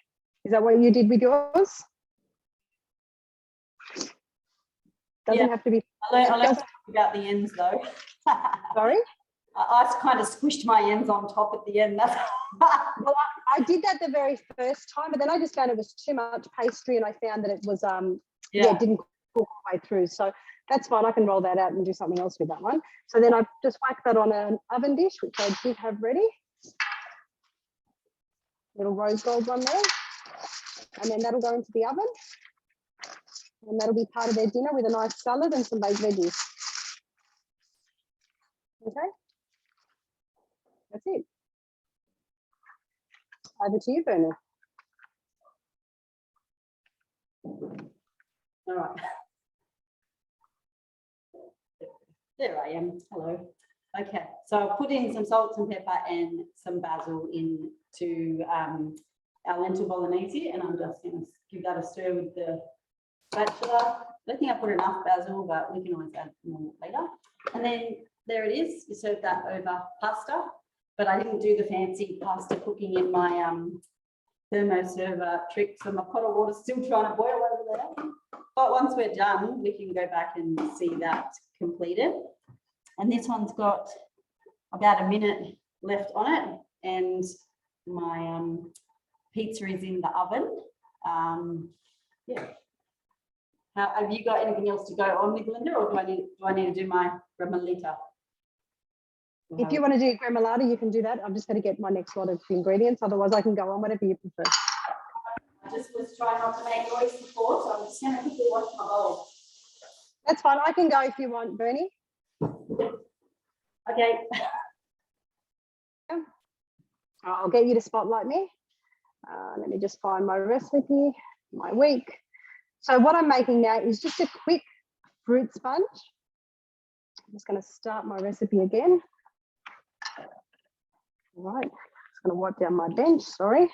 S2: Is that what you did with yours? Doesn't have to be.
S3: I learned about the ends though.
S2: Sorry?
S3: I kind of squished my ends on top at the end.
S2: Well, I did that the very first time, but then I just found it was too much pastry and I found that it was, it didn't cook all the way through. So that's fine. I can roll that out and do something else with that one. So then I just whack that on an oven dish, which I did have ready. little rose gold one there. And then that'll go into the oven. And that'll be part of their dinner with a nice salad and some baked veggies. Okay, that's it. Over to you, Bernie.
S3: All right. There I am. Hello. Okay, so I've put in some salt, some pepper, and some basil into our lentil bolognese, and I'm just going to give that a stir with the spatula. I don't think I put enough basil, but we can always add more later. And then there it is. You serve that over pasta, but I didn't do the fancy pasta cooking in my thermo server trick, so my pot of water's still trying to boil over there. But once we're done, we can go back and see that completed. And this one's got about a minute left on it, and my pizza is in the oven. Yeah. Have you got anything else to go on with, Linda, or do I need to do my remalita?
S2: If you want to do gremolata, you can do that. I'm just going to get my next lot of ingredients. Otherwise, I can go on whatever you prefer.
S3: I just was trying not to make noise before, so I'm just going to quickly wash my bowl.
S2: That's fine. I can go if you want, Bernie.
S3: Okay.
S2: I'll get you to spotlight me. Let me just find my recipe, my week. So what I'm making now is just a quick fruit sponge. I'm just going to start my recipe again. All right, just going to wipe down my bench, sorry.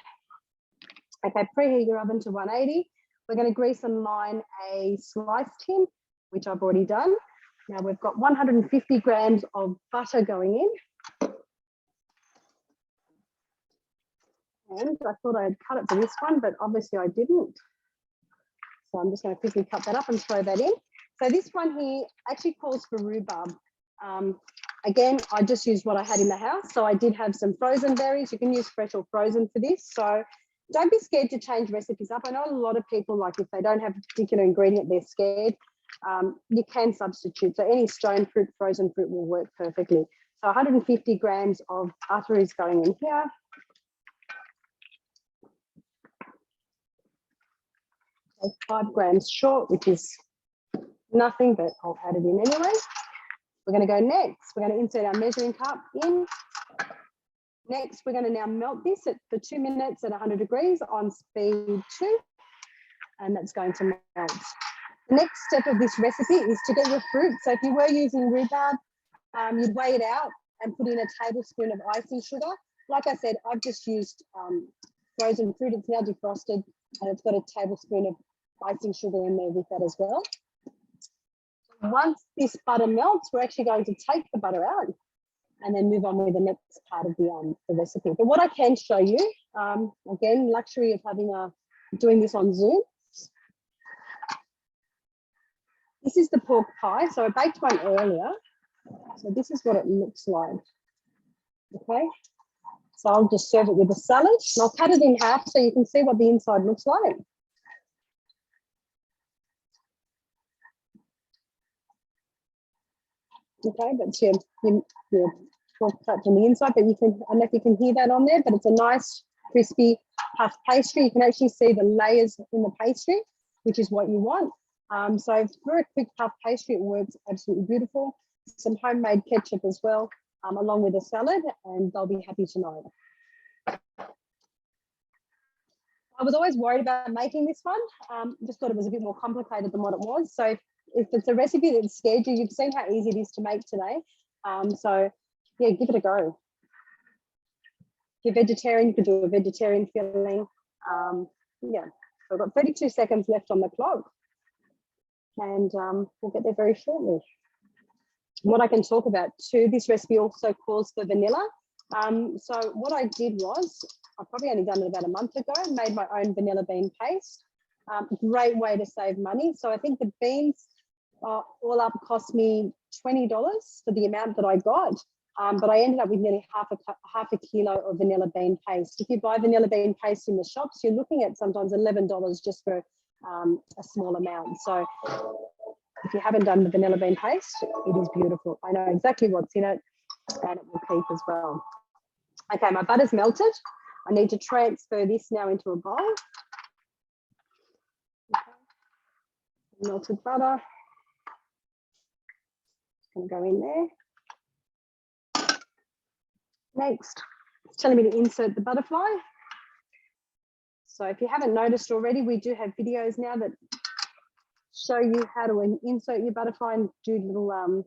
S2: Okay, preheat your oven to 180. We're going to grease and line a slice tin, which I've already done. Now we've got 150 grams of butter going in. And I thought I had cut it for this one, but obviously I didn't. So I'm just going to quickly cut that up and throw that in. So this one here actually calls for rhubarb. Again, I just used what I had in the house. So I did have some frozen berries. You can use fresh or frozen for this. So don't be scared to change recipes up. I know a lot of people, like if they don't have a particular ingredient, they're scared. You can substitute. So any stone fruit, frozen fruit will work perfectly. So 150 grams of butter is going in here. So 5 grams short, which is nothing, but I'll add it in anyway. We're going to go next. We're going to insert our measuring cup in. Next, we're going to now melt this for 2 minutes at 100 degrees on speed 2, and that's going to melt. The next step of this recipe is to get your fruit. So if you were using rhubarb, you'd weigh it out and put in a tablespoon of icing sugar. Like I said, I've just used frozen fruit. It's now defrosted, and it's got a tablespoon of icing sugar in there with that as well. Once this butter melts, we're actually going to take the butter out and then move on with the next part of the recipe. But what I can show you, again, luxury of having doing this on Zoom. This is the pork pie. So I baked one earlier. So this is what it looks like. Okay. So I'll just serve it with a salad, and I'll cut it in half so you can see what the inside looks like. Okay, that's your pork cut from the inside, but you can, I don't know if you can hear that on there, but it's a nice crispy puff pastry. You can actually see the layers in the pastry, which is what you want. So for a quick puff pastry, it works absolutely beautiful. Some homemade ketchup as well, along with a salad, and they'll be happy to know. I was always worried about making this one. Just thought it was a bit more complicated than what it was. So if it's a recipe that scared you, you've seen how easy it is to make today. So yeah, give it a go. If you're vegetarian, you could do a vegetarian filling. Yeah, so I've got 32 seconds left on the clock, and we'll get there very shortly. What I can talk about too, this recipe also calls for vanilla. So what I did was, I've probably only done it about a month ago, made my own vanilla bean paste. Great way to save money. So I think the beans all up cost me $20 for the amount that I got, but I ended up with nearly half a kilo of vanilla bean paste. If you buy vanilla bean paste in the shops, you're looking at sometimes $11 just for a small amount. So if you haven't done the vanilla bean paste, it is beautiful. I know exactly what's in it, and it will keep as well. Okay, my butter's melted. I need to transfer this now into a bowl. Melted butter. It's going to go in there. Next, it's telling me to insert the butterfly. So if you haven't noticed already, we do have videos now that show you how to insert your butterfly and do little,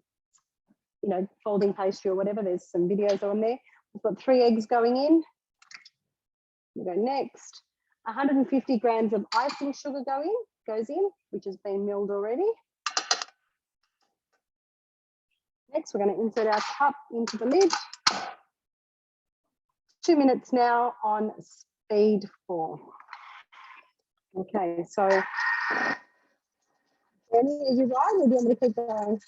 S2: you know, folding pastry or whatever. There's some videos on there. We've got 3 eggs going in. We go next. 150 grams of icing sugar goes in, which has been milled already. Next, we're going to insert our cup into the lid. 2 minutes now on speed 4. Okay, so Jenny, are you right, or do you want me to keep going?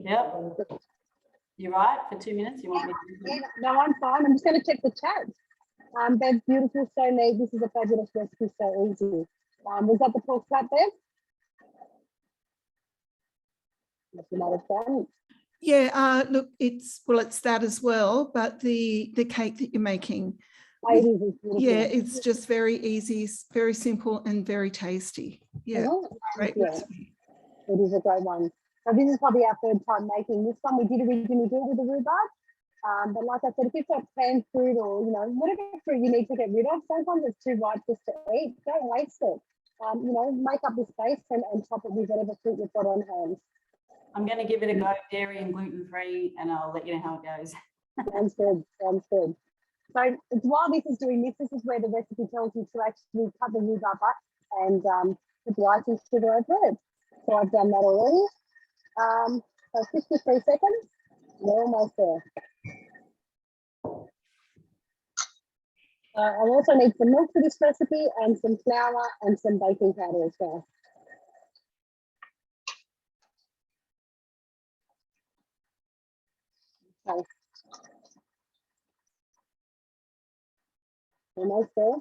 S3: Yep. You're right, for 2 minutes, you want me to?
S2: Yeah, no, I'm fine. I'm just going to check the chat. Bev's beautiful, so neat. This is a fabulous recipe, so easy. Was that the pork flat, Bev? Yes, you might have done.
S4: Yeah, look, it's that as well, but the cake that you're making,
S2: It is beautiful.
S4: yeah, it's just very easy, very simple and very tasty. Yeah, great recipe.
S2: It is a great one. So this is probably our 3rd time making this one. We did originally do it with the rhubarb, but like I said, if you've got canned fruit or, you know, whatever fruit you need to get rid of, sometimes it's too ripe just to eat. Don't waste it. You know, make up this base and top it with whatever fruit you've got on hand.
S3: I'm going to give it a go, dairy and gluten-free, and I'll let you know how it goes.
S2: Sounds good, sounds good. So while this is doing this, this is where the recipe tells you to actually cut the rhubarb up and put the icing sugar over it. So I've done that already. So 53 seconds, we're almost there. I'll also need some milk for this recipe and some flour and some baking powder as well. Okay. Almost there.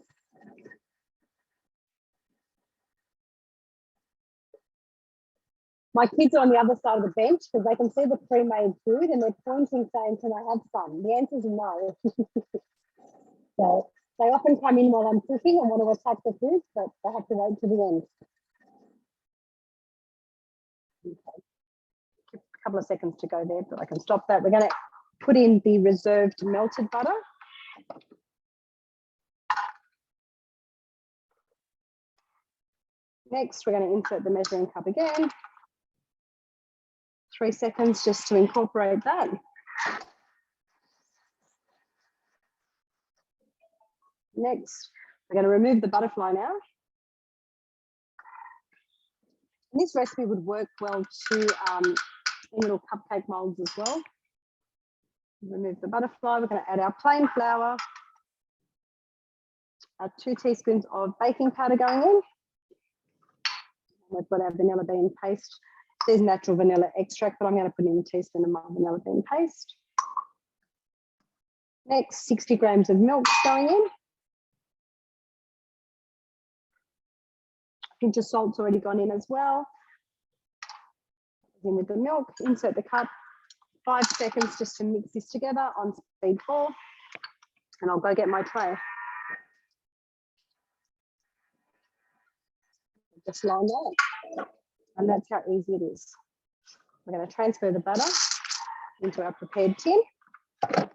S2: My kids are on the other side of the bench because they can see the pre-made food and they're pointing saying, can I have some? The answer is no. So they often come in while I'm cooking and want to attack the food, but they have to wait to the end. Okay. A couple of seconds to go there, but I can stop that. We're going to put in the reserved melted butter. Next, we're going to insert the measuring cup again. 3 seconds just to incorporate that. Next, we're going to remove the butterfly now. And this recipe would work well to in little cupcake molds as well. Remove the butterfly. We're going to add our plain flour, our 2 teaspoons of baking powder going in. We've got our vanilla bean paste. There's natural vanilla extract, but I'm going to put in a teaspoon of my vanilla bean paste. Next, 60 grams of milk going in. A pinch of salt's already gone in as well. In with the milk, insert the cup. 5 seconds just to mix this together on speed 4. And I'll go get my tray. Just line that. And that's how easy it is. We're going to transfer the butter into our prepared tin. So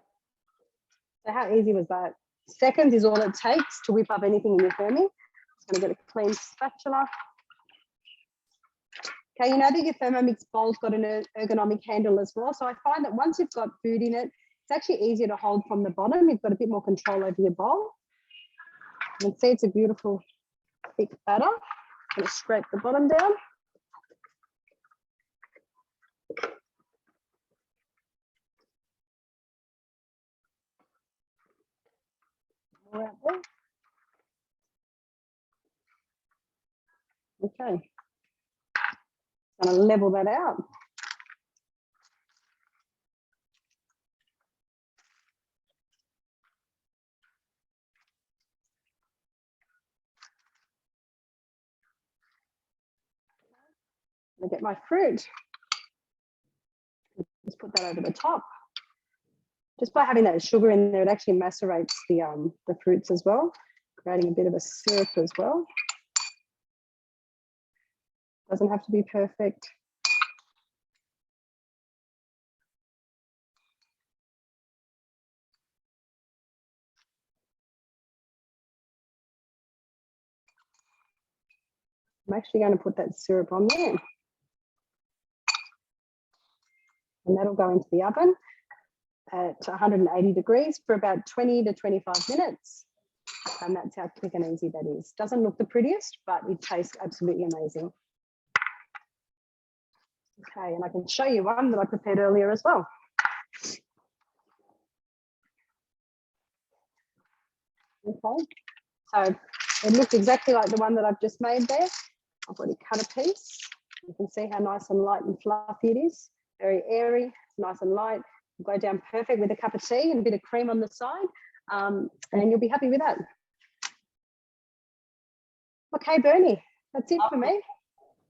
S2: how easy was that? Seconds is all it takes to whip up anything in your Thermomix. Just going to get a clean spatula. Okay, you know that your Thermomix bowl's got an ergonomic handle as well. So I find that once you've got food in it, it's actually easier to hold from the bottom. You've got a bit more control over your bowl. You can see it's a beautiful thick batter. I'm going to scrape the bottom down. More out there. Okay. I'm going to level that out. I'm going to get my fruit. Just put that over the top. Just by having that sugar in there, it actually macerates the fruits as well, creating a bit of a syrup as well. Doesn't have to be perfect. I'm actually going to put that syrup on there. And that'll go into the oven at 180 degrees for about 20 to 25 minutes. And that's how quick and easy that is. Doesn't look the prettiest, but it tastes absolutely amazing. Okay, and I can show you one that I prepared earlier as well. Okay, so it looks exactly like the one that I've just made there. I've already cut a piece. You can see how nice and light and fluffy it is. Very airy, nice and light. It'll go down perfect with a cup of tea and a bit of cream on the side, and you'll be happy with that. Okay, Bernie, that's it for me.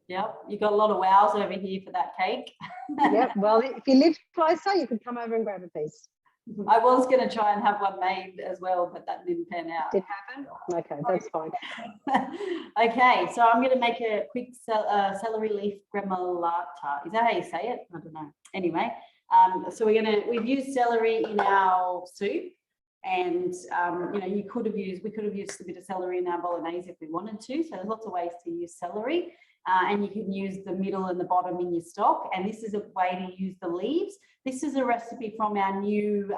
S3: Yep, you got a lot of wows over here for that cake.
S2: Yep, well, if you live closer, you could come over and grab a piece.
S3: I was going to try and have one made as well, but that didn't pan out.
S2: Did happen? Okay, that's fine.
S3: Okay, so I'm going to make a quick celery leaf gremolata. Is that how you say it? I don't know. Anyway, so we've used celery in our soup, and you know, we could have used a bit of celery in our bolognese if we wanted to. So there's lots of ways to use celery, and you can use the middle and the bottom in your stock. And this is a way to use the leaves. This is a recipe from our new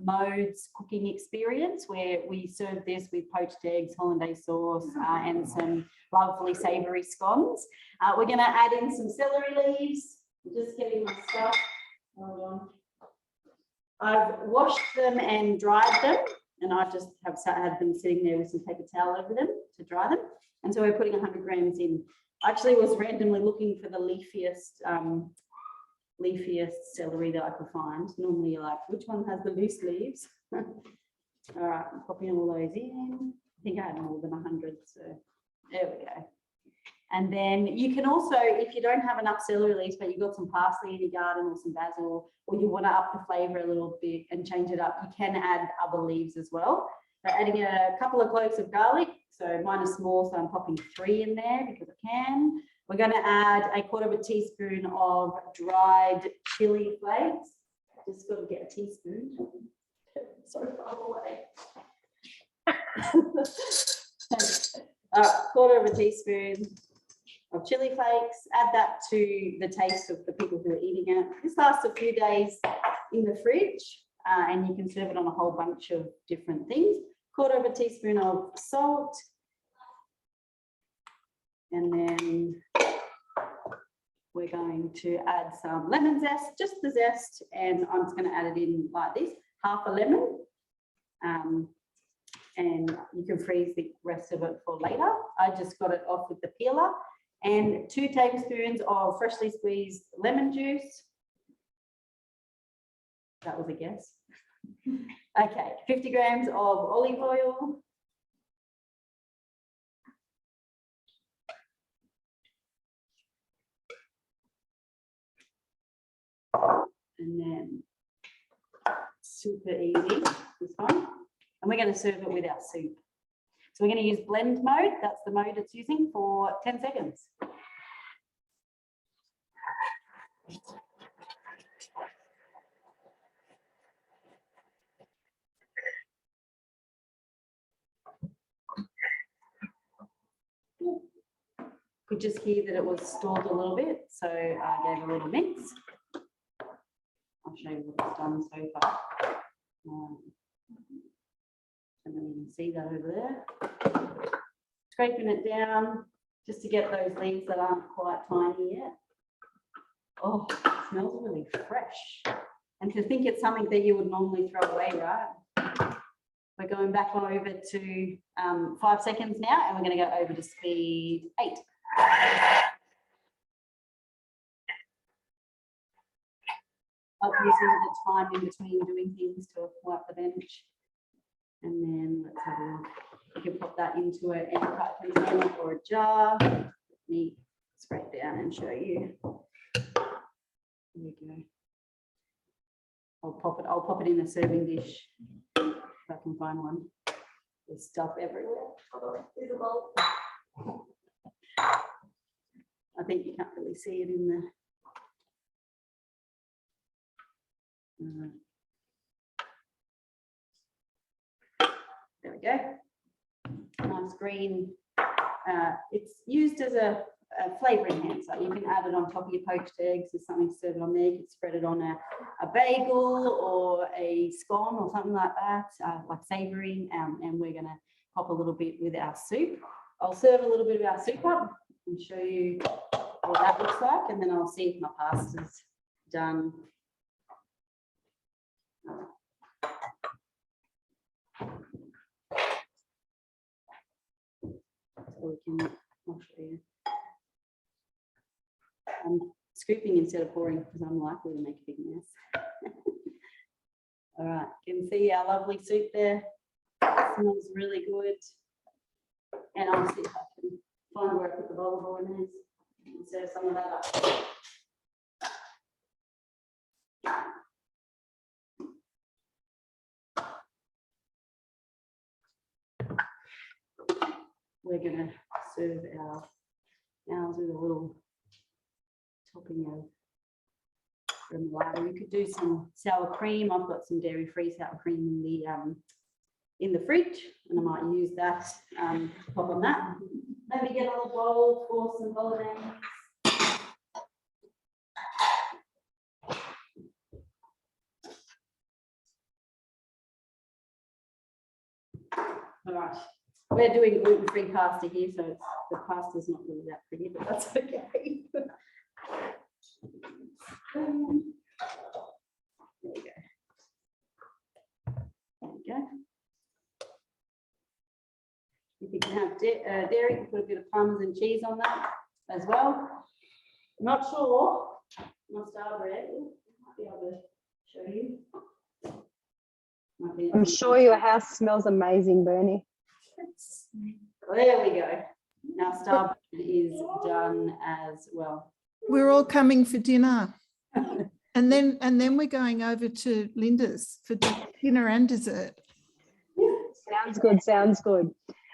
S3: Modes cooking experience, where we serve this with poached eggs, hollandaise sauce, and some lovely savoury scones. We're going to add in some celery leaves. I'm just getting my stuff. Hold on. I've washed them and dried them, and I just have had them sitting there with some paper towel over them to dry them. And so we're putting 100 grams in. I actually was randomly looking for the leafiest celery that I could find. Normally you're like, which one has the least leaves? All right, I'm popping all those in. I think I had more than 100, so there we go. And then you can also, if you don't have enough celery leaves, but you've got some parsley in your garden or some basil, or you want to up the flavour a little bit and change it up, you can add other leaves as well. So adding a couple of cloves of garlic. So mine is small, so I'm popping 3 in there because I can. We're going to add 1/4 teaspoon of dried chili flakes. Just got to get a teaspoon. So far away. 1/4 teaspoon of chili flakes. Add that to the taste of the people who are eating it. This lasts a few days in the fridge, and you can serve it on a whole bunch of different things. 1/4 teaspoon of salt. And then we're going to add some lemon zest, just the zest, and I'm just going to add it in like this, half a lemon. And you can freeze the rest of it for later. I just got it off with the peeler. And 2 tablespoons of freshly squeezed lemon juice. That was a guess. Okay, 50 grams of olive oil. And then super easy, this one. And we're going to serve it with our soup. So we're going to use blend mode. That's the mode it's using for 10 seconds. Could just hear that it was stalled a little bit, so I gave a little mix. I'll show you what it's done so far. And then you can see that over there. Scraping it down just to get those leaves that aren't quite tiny yet. Oh, it smells really fresh. And to think it's something that you would normally throw away, right? We're going back over to 5 seconds now, and we're going to go over to speed 8. I'm using the time in between doing things to wipe the bench. And then let's have a look. You can pop that into an airtight container or a jar. Let me scrape down and show you. There you go. I'll pop it in a serving dish if I can find one. There's stuff everywhere. Although it's visible. I think you can't really see it in the. There we go. Nice green. It's used as a flavour enhancer. You can add it on top of your poached eggs. There's something to serve it on there. You can spread it on a bagel or a scone or something like that, like savouring. And we're going to pop a little bit with our soup. I'll serve a little bit of our soup up and show you what that looks like. And then I'll see if my pasta's done. So we can, I'll show you. I'm scooping instead of pouring because I'm likely to make a big mess. All right, you can see our lovely soup there. It smells really good. And I'll see if I can find where I put the olive oil in this and serve some of that up. We're going to serve ours with a little topping of remoulade. You could do some sour cream. I've got some dairy-free sour cream in the fridge, and I might use that. Pop on that. Let me get a little bowl for some bolognese. All right. We're doing gluten-free pasta here, so the pasta's not really that pretty, but that's okay. There we go. There we go. If you can have dairy, you can put a bit of Parmesan cheese on that as well. Not sure, my star bread, I might be able to show you.
S2: I'm sure your house smells amazing, Bernie.
S3: There we go. Our star bread is done as well.
S4: We're all coming for dinner. And then we're going over to Linda's for dinner and dessert.
S2: Sounds good, sounds good.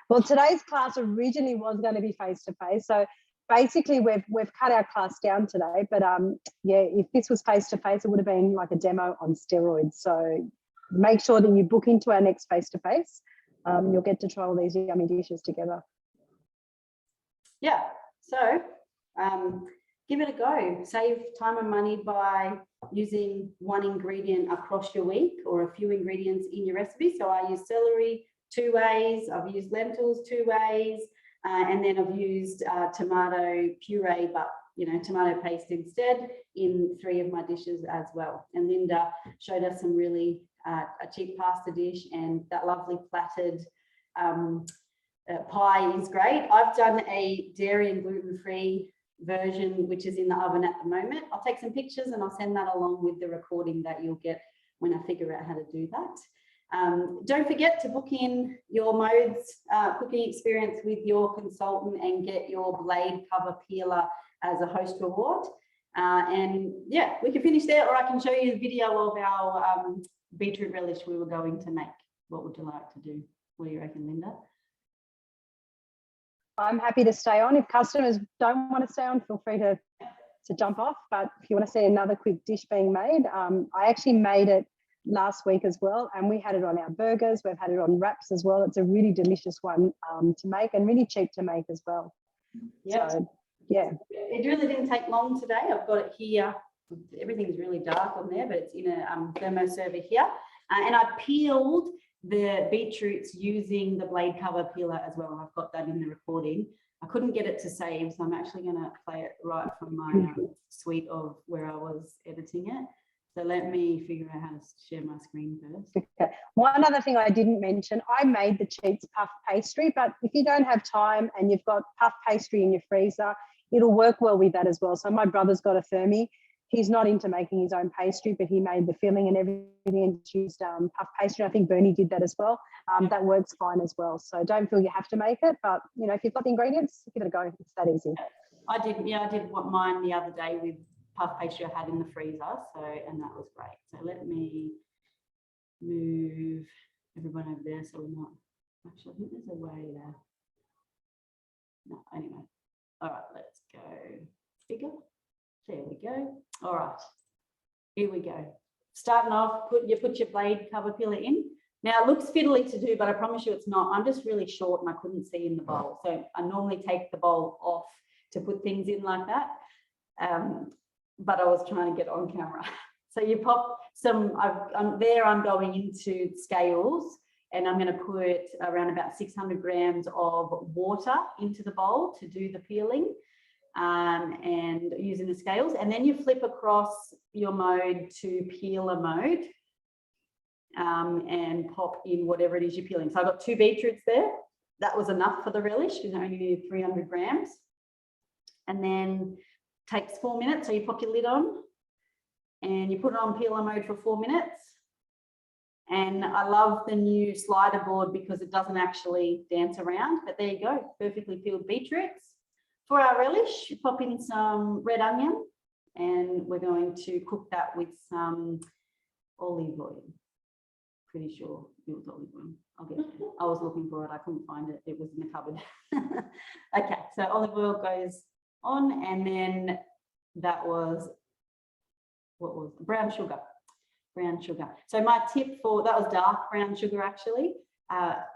S2: Well, today's class originally was going to be face-to-face. So basically we've cut our class down today, but yeah, if this was face-to-face, it would have been like a demo on steroids. So make sure that you book into our next face-to-face. You'll get to try all these yummy dishes together.
S3: Yeah, so give it a go. Save time and money by using one ingredient across your week or a few ingredients in your recipe. So I use celery 2 ways, I've used lentils 2 ways, and then I've used tomato puree, but tomato paste instead in 3 of my dishes as well. And Linda showed us some really a cheap pasta dish, and that lovely flattered pie is great. I've done a dairy and gluten-free version, which is in the oven at the moment. I'll take some pictures and I'll send that along with the recording that you'll get when I figure out how to do that. Don't forget to book in your modes cooking experience with your consultant and get your blade cover peeler as a host reward. And yeah, we can finish there, or I can show you the video of our beetroot relish we were going to make. What would you like to do? What do you reckon, Linda?
S2: I'm happy to stay on. If customers don't want to stay on, feel free to jump off. But if you want to see another quick dish being made, I actually made it last week as well, and we had it on our burgers. We've had it on wraps as well. It's a really delicious one to make and really cheap to make as well.
S3: Yep.
S2: So, yeah.
S3: It really didn't take long today. I've got it here. Everything's really dark on there, but it's in a thermo server here. And I peeled the beetroots using the blade cover peeler as well. I've got that in the recording. I couldn't get it to save, so I'm actually going to play it right from my suite of where I was editing it. So let me figure out how to share my screen first.
S2: Okay. One other thing I didn't mention, I made the cheats puff pastry, but if you don't have time and you've got puff pastry in your freezer, it'll work well with that as well. So my brother's got a Thermi. He's not into making his own pastry, but he made the filling and everything and used puff pastry. I think Bernie did that as well. That works fine as well. So don't feel you have to make it, but if you've got the ingredients, give it a go. It's that easy.
S3: I did mine the other day with puff pastry I had in the freezer. So, and that was great. So let me move everyone over there so we're not, actually I think there's a way there. No, anyway. All right, let's go bigger. There we go. All right, here we go. Starting off, put your blade cover peeler in. Now it looks fiddly to do, but I promise you it's not. I'm just really short and I couldn't see in the bowl. So I normally take the bowl off to put things in like that. But I was trying to get on camera. So you pop some, I'm going into scales and I'm going to put around about 600 grams of water into the bowl to do the peeling. And using the scales, and then you flip across your mode to peeler mode and pop in whatever it is you're peeling. So I've got 2 beetroots there. That was enough for the relish because I only needed 300 grams. And then takes 4 minutes. So you pop your lid on and you put it on peeler mode for 4 minutes. And I love the new slider board because it doesn't actually dance around, but there you go, perfectly peeled beetroots. For our relish, you pop in some red onion and we're going to cook that with some olive oil. Pretty sure it was olive oil. I'll get there. I was looking for it. I couldn't find it. It was in the cupboard. Okay, so olive oil goes on and then that was, what was the brown sugar? Brown sugar. So my tip for, that was dark brown sugar actually.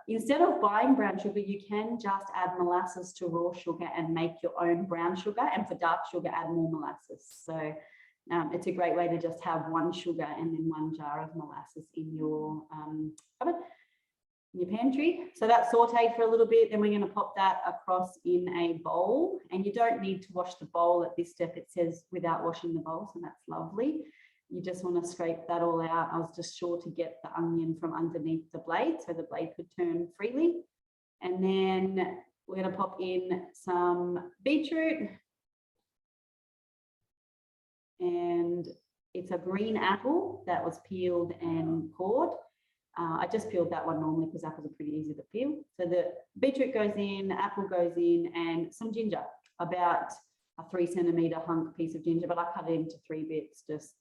S3: Instead of buying brown sugar, you can just add molasses to raw sugar and make your own brown sugar. And for dark sugar, add more molasses. So it's a great way to just have 1 sugar and then 1 jar of molasses in your cupboard, in your pantry. So that's sauteed for a little bit. Then we're going to pop that across in a bowl. And you don't need to wash the bowl at this step. It says without washing the bowl, so that's lovely. You just want to scrape that all out. I was just sure to get the onion from underneath the blade so the blade could turn freely. And then we're going to pop in some beetroot. And it's a green apple that was peeled and cored. I just peeled that one normally because apples are pretty easy to peel. So the beetroot goes in, the apple goes in, and some ginger, about a 3 centimetre hunk piece of ginger, but I cut it into 3 bits just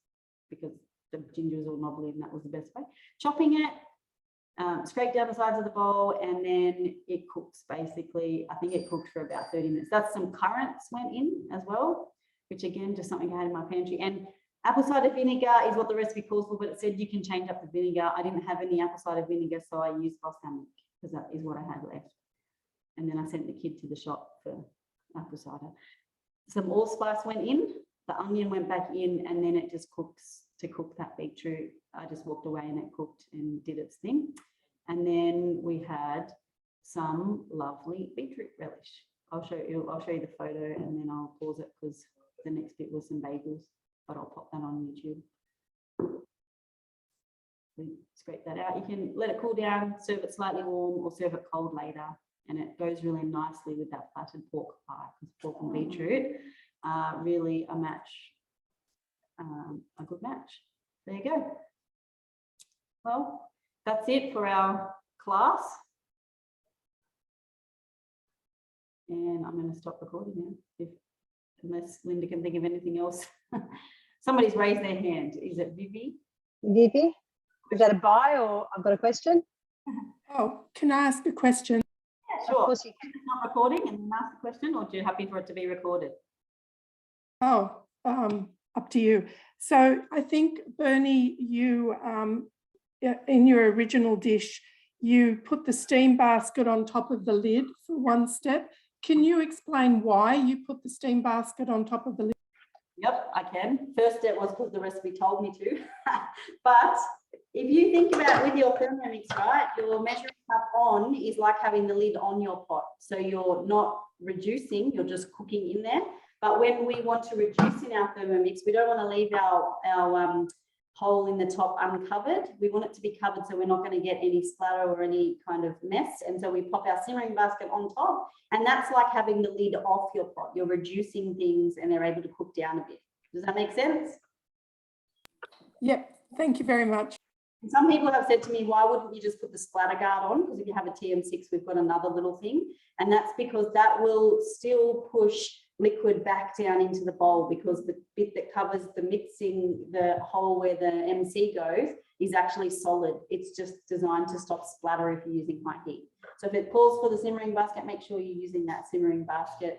S3: because the ginger was all knobbly and that was the best way. Chopping it, scrape down the sides of the bowl and then it cooks basically, I think it cooked for about 30 minutes. That's some currants went in as well, which again, just something I had in my pantry. And apple cider vinegar is what the recipe calls for, but it said you can change up the vinegar. I didn't have any apple cider vinegar, so I used balsamic because that is what I had left. And then I sent the kid to the shop for apple cider. Some allspice went in. The onion went back in and then it just cooks to cook that beetroot. I just walked away and it cooked and did its thing. And then we had some lovely beetroot relish. I'll show you the photo and then I'll pause it because the next bit was some bagels, but I'll pop that on YouTube. Scrape that out. You can let it cool down, serve it slightly warm or serve it cold later. And it goes really nicely with that flattened pork pie because pork and beetroot really a match, a good match. There you go. Well, that's it for our class. And I'm going to stop recording now, unless Linda can think of anything else. Somebody's raised their hand. Is it Vivi?
S2: Vivi, is that a buy or I've got a question?
S6: Oh, can I ask a question?
S3: Yeah, sure.
S2: Of course you can.
S3: It's not recording and then ask the question, or do you happy for it to be recorded?
S6: Oh, up to you. So I think, Bernie, you, in your original dish, you put the steam basket on top of the lid for one step. Can you explain why you put the steam basket on top of the lid?
S3: Yep, I can. First step was because the recipe told me to. But if you think about with your Thermomix, right, your measuring cup on is like having the lid on your pot. So you're not reducing, you're just cooking in there. But when we want to reduce in our Thermomix, we don't want to leave our hole in the top uncovered. We want it to be covered so we're not going to get any splatter or any kind of mess. And so we pop our simmering basket on top, and that's like having the lid off your pot. You're reducing things and they're able to cook down a bit. Does that make sense?
S6: Yep, thank you very much.
S3: And some people have said to me, why wouldn't you just put the splatter guard on? Because if you have a TM6, we've got another little thing. And that's because that will still push liquid back down into the bowl, because the bit that covers the mixing, the hole where the MC goes, is actually solid. It's just designed to stop splatter if you're using high heat. So if it calls for the simmering basket, make sure you're using that simmering basket.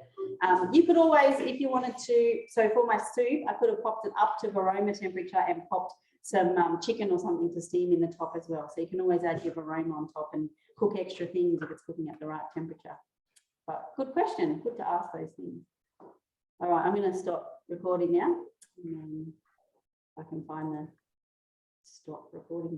S3: You could always, if you wanted to, so for my soup, I could have popped it up to varoma temperature and popped some chicken or something to steam in the top as well. So you can always add your varoma on top and cook extra things if it's cooking at the right temperature. But good question, good to ask those things. All right, I'm going to stop recording now. And then I can find the stop recording button.